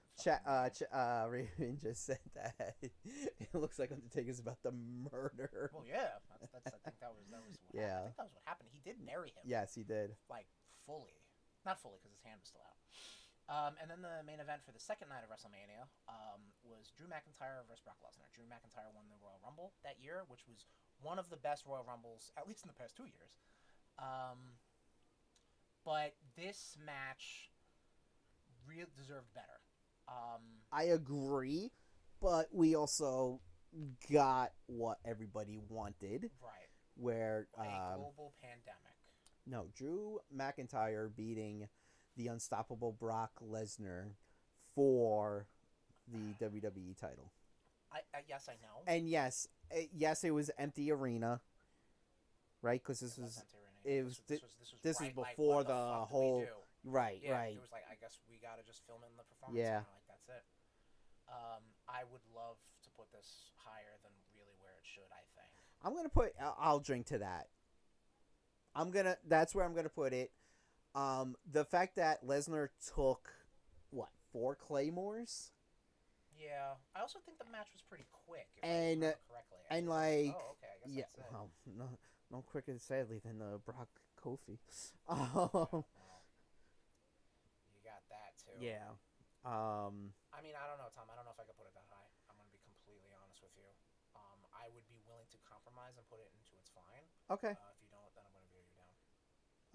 Raven just said that it looks like Undertaker's about to murder.
Well, yeah. That's I think that was what
Yeah.
happened. I think that was what happened. He did marry him.
Yes, he did.
Like, fully. Not fully, because his hand was still out. And then the main event for the second night of WrestleMania was Drew McIntyre versus Brock Lesnar. Drew McIntyre won the Royal Rumble that year, which was one of the best Royal Rumbles, at least in the past 2 years. But this match really deserved better.
I agree, but we also got what everybody wanted.
Right.
Where
a global pandemic.
No, Drew McIntyre beating the unstoppable Brock Lesnar for the WWE title.
Yes, I know.
And yes, it was empty arena, right? Because this was before
like,
the whole right.
Yeah, it was like, I guess we gotta just film it in the performance.
Yeah,
like that's it. I would love to put this higher than really where it should. I think
I'm gonna put. I'll drink to that. That's where I'm gonna put it. The fact that Lesnar took 4 claymores.
Yeah, I also think the match was pretty quick.
And
correctly.
And like,
oh, okay, I guess
yeah,
that's it.
well, no quicker sadly than the Brock Kofi.
Well, you got that too.
Yeah.
I mean, I don't know, Tom. I don't know if I could put it that high. I'm gonna be completely honest with you. I would be willing to compromise and put it into its fine.
Okay.
If you don't, then I'm gonna veto you down.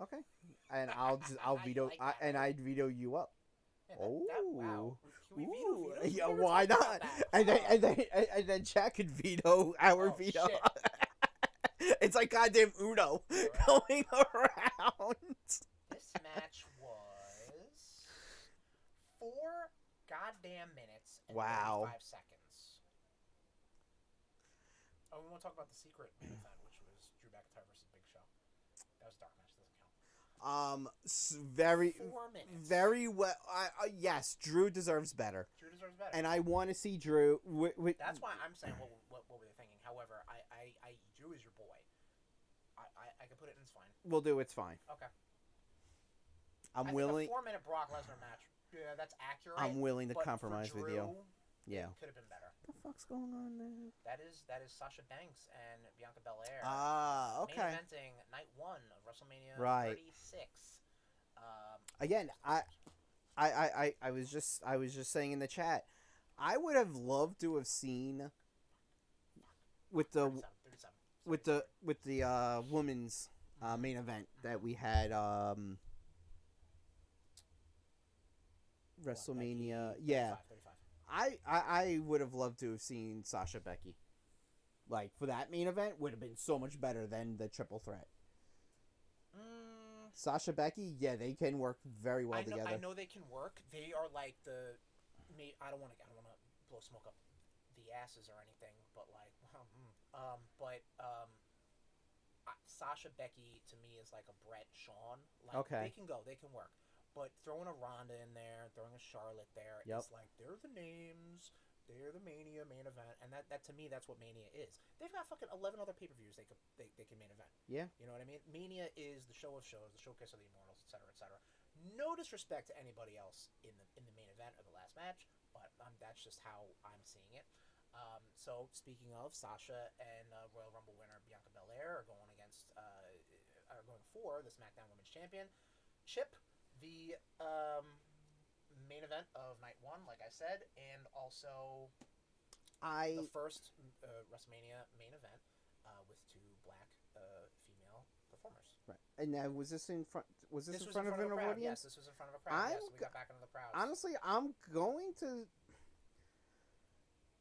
Okay. And I'll veto.
Like
I'd veto you up.
Yeah, wow. Can we veto?
Yeah, why not? And then Jack could veto our veto. It's like goddamn Uno going around.
This match was 4 goddamn minutes and 35 seconds. Oh, we want to talk about the secret main event, which was Drew McIntyre versus Big Show. That was a dark match. Doesn't count.
Very
4 minutes.
Very well. Yes, Drew deserves better. And I want to see Drew.
That's why I'm saying what we were thinking. However, Drew is your boy. I can put it in. It's fine.
We'll do. It's fine.
Okay.
I'm
I
willing.
Think a 4-minute Brock Lesnar match. Yeah, that's accurate.
I'm willing to
but
compromise
for Drew,
with you. Yeah.
Could have been better.
What the fuck's going on there?
That is Sasha Banks and Bianca Belair.
Okay.
Main eventing night 1 of WrestleMania 36.
Again, I was just saying in the chat, I would have loved to have seen with the
37.
with the women's main event that we had WrestleMania.
35.
I would have loved to have seen Sasha Becky. Like, for that main event, would have been so much better than the triple threat. Sasha Becky, yeah, they can work very well together.
I know they can work. They are like I don't want to blow smoke up the asses or anything, but like, Sasha Becky to me is like a Bret Shawn. Like,
okay.
They can go, they can work. But throwing a Ronda in there, throwing a Charlotte there, it's like they're the names, they're the Mania main event, and that to me that's what Mania is. They've got fucking 11 other pay-per-views they can main event.
Yeah.
You know what I mean? Mania is the show of shows, the showcase of the Immortals, etc., etc. No disrespect to anybody else in the main event or the last match, but that's just how I'm seeing it. So speaking of, Sasha and Royal Rumble winner Bianca Belair are going for the SmackDown Women's Championship. The main event of night 1, like I said, and also the first WrestleMania main event with 2 black female performers.
Right. And now, was this in front? Was this in front of an audience?
Yes, this was in front of a crowd. Yes, we got back into the crowd.
Honestly, I'm going to.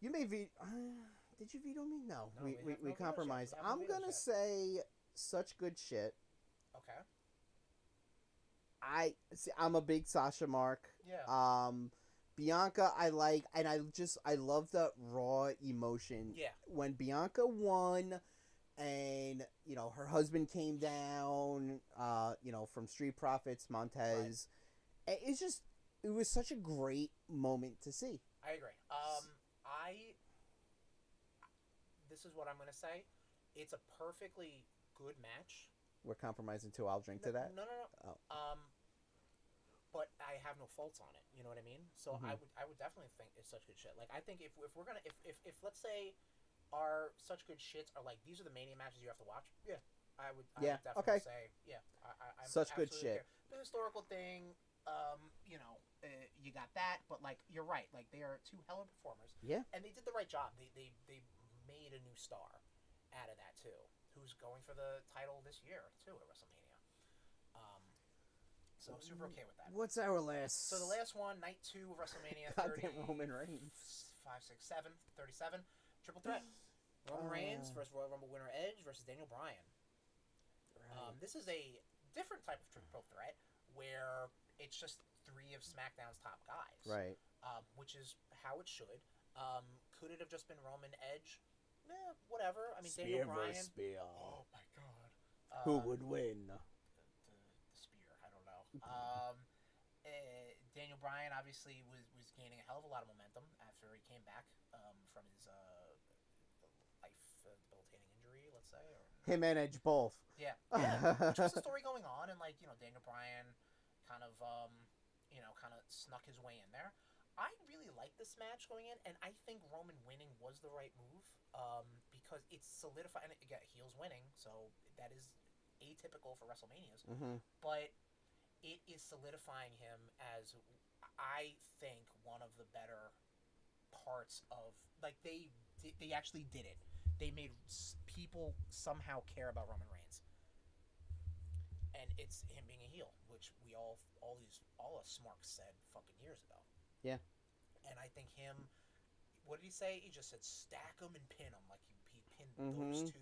You may veto. Did you veto me? No, we compromised. I'm gonna say such good shit.
Okay.
I'm a big Sasha mark.
Yeah.
Bianca, I like, and I love the raw emotion.
Yeah.
When Bianca won, and her husband came down, from Street Profits, Montez. Right. It was such a great moment to see.
I agree. This is what I'm gonna say. It's a perfectly good match.
We're compromising too. I'll drink to that.
No.
Oh.
But I have no faults on it. You know what I mean? So
Mhm.
I would definitely think it's such good shit. Like I think if we're gonna if let's say our such good shits are like these are the Mania matches you have to watch. Yeah, I would definitely say I'm
Such good
absolutely
shit.
okay. The historical thing. You know, you got that, but like you're right. Like they are two hell of performers.
Yeah.
And they did the right job. They made a new star out of that too, who's going for the title this year too at WrestleMania. So I'm super okay with that.
What's our last?
So the last one, night 2 of WrestleMania.
Goddamn Roman Reigns.
5, 6, 7, 37, triple threat. Roman Reigns versus Royal Rumble winner Edge versus Daniel Bryan.
Right.
This is a different type of triple threat where it's just 3 of SmackDown's top guys.
Right.
Which is how it should. Could it have just been Roman Edge? Whatever. I mean, Daniel Bryan.
Spear.
Oh my God.
Who would win?
The spear. I don't know. Daniel Bryan obviously was gaining a hell of a lot of momentum after he came back from his life debilitating injury, let's say. Or...
Him and Edge both.
Yeah. Which was the story going on, and like Daniel Bryan kind of kind of snuck his way in there. I really like this match going in, and I think Roman winning was the right move because it's solidified. And again, heels winning, so that is atypical for WrestleManias.
Mm-hmm.
But it is solidifying him as, I think, one of the better parts of like they actually did it. They made people somehow care about Roman Reigns, and it's him being a heel, which we all us smarks said fucking years ago.
Yeah.
And I think him, what did he say? He just said stack them and pin them. Like he pinned
Mm-hmm.
those 2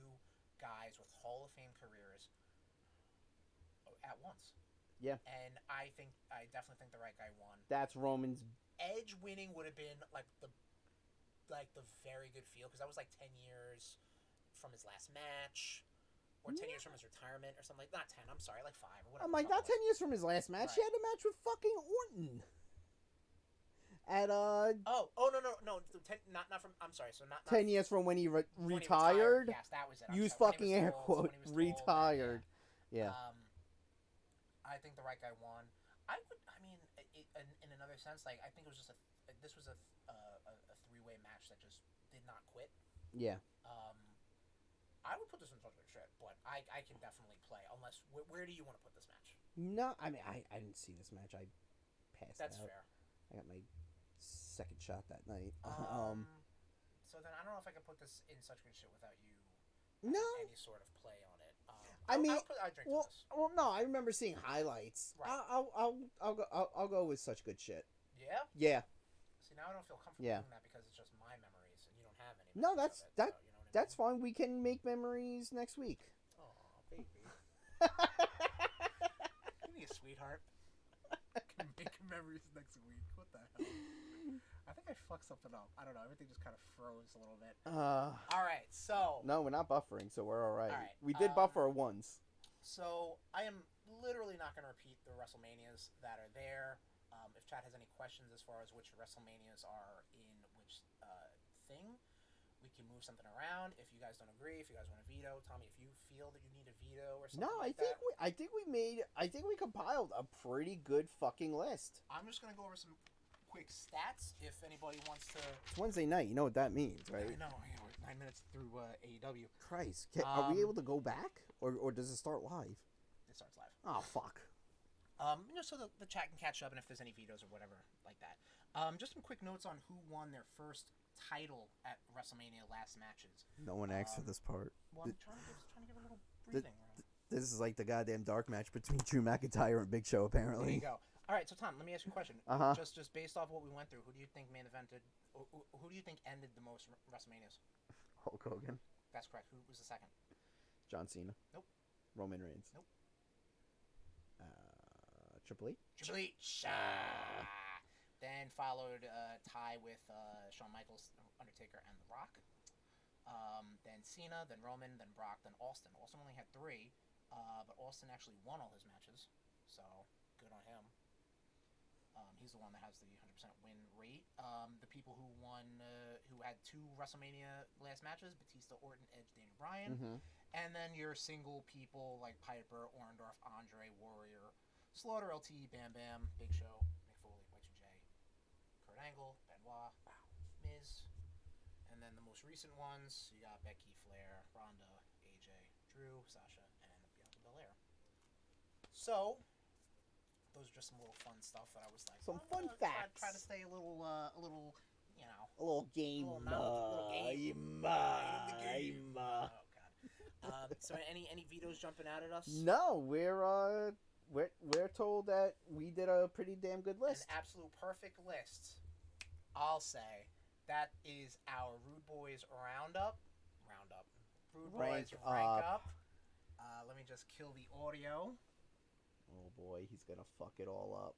guys with Hall of Fame careers at once.
Yeah.
And I definitely think the right guy won.
That's Roman's.
Edge winning would have been like the very good feel because that was like 10 years from his last match. Or 10 years from his retirement or something like not 10, I'm sorry, like 5 or whatever.
I'm like, not 10 years from his last match.
Right.
He had a match with fucking Orton. At
no 10 not from I'm sorry, so not
10 years from when he
when
retired.
Yes, that was it.
Use
sorry,
fucking air quote retired. Yeah.
I think the right guy won. In another sense, like I think it was just this was a 3-way match that just did not quit.
Yeah.
I would put this in such a shit, but I can definitely play. Unless, where do you want to put this match?
No, I mean, I didn't see this match. I passed
That's
out.
fair.
I got my second shot that night.
So then I don't know if I can put this in such good shit without you
No.
any sort of play on it.
I mean,
I'll drink
well,
to this.
well, no, I remember seeing highlights.
Right.
I'll go with such good shit.
Yeah?
Yeah.
See, now I don't feel comfortable
Yeah.
doing that because it's just my memories and you don't have any.
No,
memories
that's
of it,
that.
so, you know what I
That's
mean?
fine. We can make memories next week.
Aw, baby. Give me a sweetheart. Can make memories next week. What the hell? I think I fucked something up. I don't know. Everything just kind of froze a little bit. All right, so.
No, we're not buffering, so we're all right.
All right,
We did buffer once.
So I am literally not going to repeat the WrestleManias that are there. If Chad has any questions as far as which WrestleManias are in which thing, we can move something around. If you guys don't agree, if you guys want a veto, Tommy, if you feel that you need a veto or something
No,
like
I think we compiled a pretty good fucking list.
I'm just going to go over some quick stats if anybody wants to.
It's Wednesday night. You know what that means, right?
I know. We're 9 minutes through AEW.
Christ, are we able to go back, or does it start live?
It starts live.
Oh fuck.
So the chat can catch up, and if there's any vetoes or whatever like that. Just some quick notes on who won their first title at WrestleMania last matches.
No one asked for this part.
Well, I'm trying to give a little breathing room.
This is like the goddamn dark match between Drew McIntyre and Big Show, apparently.
There you go. All right, so Tom, let me ask you a question.
Uh-huh.
Just based off what we went through, who do you think main evented? Who do you think ended the most WrestleManias?
Hulk Hogan.
That's correct. Who was the second?
John Cena.
Nope.
Roman Reigns.
Nope.
Triple H.
Triple H. Then followed tie with Shawn Michaels, Undertaker, and The Rock. Then Cena, then Roman, then Brock, then Austin. Austin only had 3, but Austin actually won all his matches, so good on him. He's the one that has the 100% win rate. The people who won, who had 2 WrestleMania last matches: Batista, Orton, Edge, Daniel Bryan.
Mm-hmm.
And then your single people like Piper, Orndorff, Andre, Warrior, Slaughter, LT, Bam Bam, Big Show, Mick Foley, Y2J, Kurt Angle, Benoit, Miz. And then the most recent ones, you got Becky, Flair, Ronda, AJ, Drew, Sasha, and Bianca Belair. So, those are just some little fun stuff that I was like,
Some fun facts.
Try to stay a little, you know,
A little game.
a little game. Oh God. So any vetoes jumping out at us?
No, we're told that we did a pretty damn good list.
An absolute perfect list. I'll say that is our RudeBoyz roundup. RudeBoyz rank up. Let me just kill the audio.
Oh boy, he's gonna fuck it all up.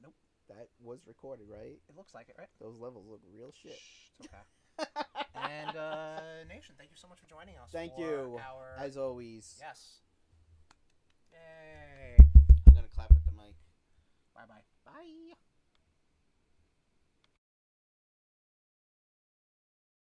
Nope.
That was recorded, right?
It looks like it, right?
Those levels look real shit.
Shh, it's okay. And Nation, thank you so much for joining us.
Thank
for
you,
our...
as always.
Yes. Yay.
I'm gonna clap with the mic.
Bye-bye.
Bye.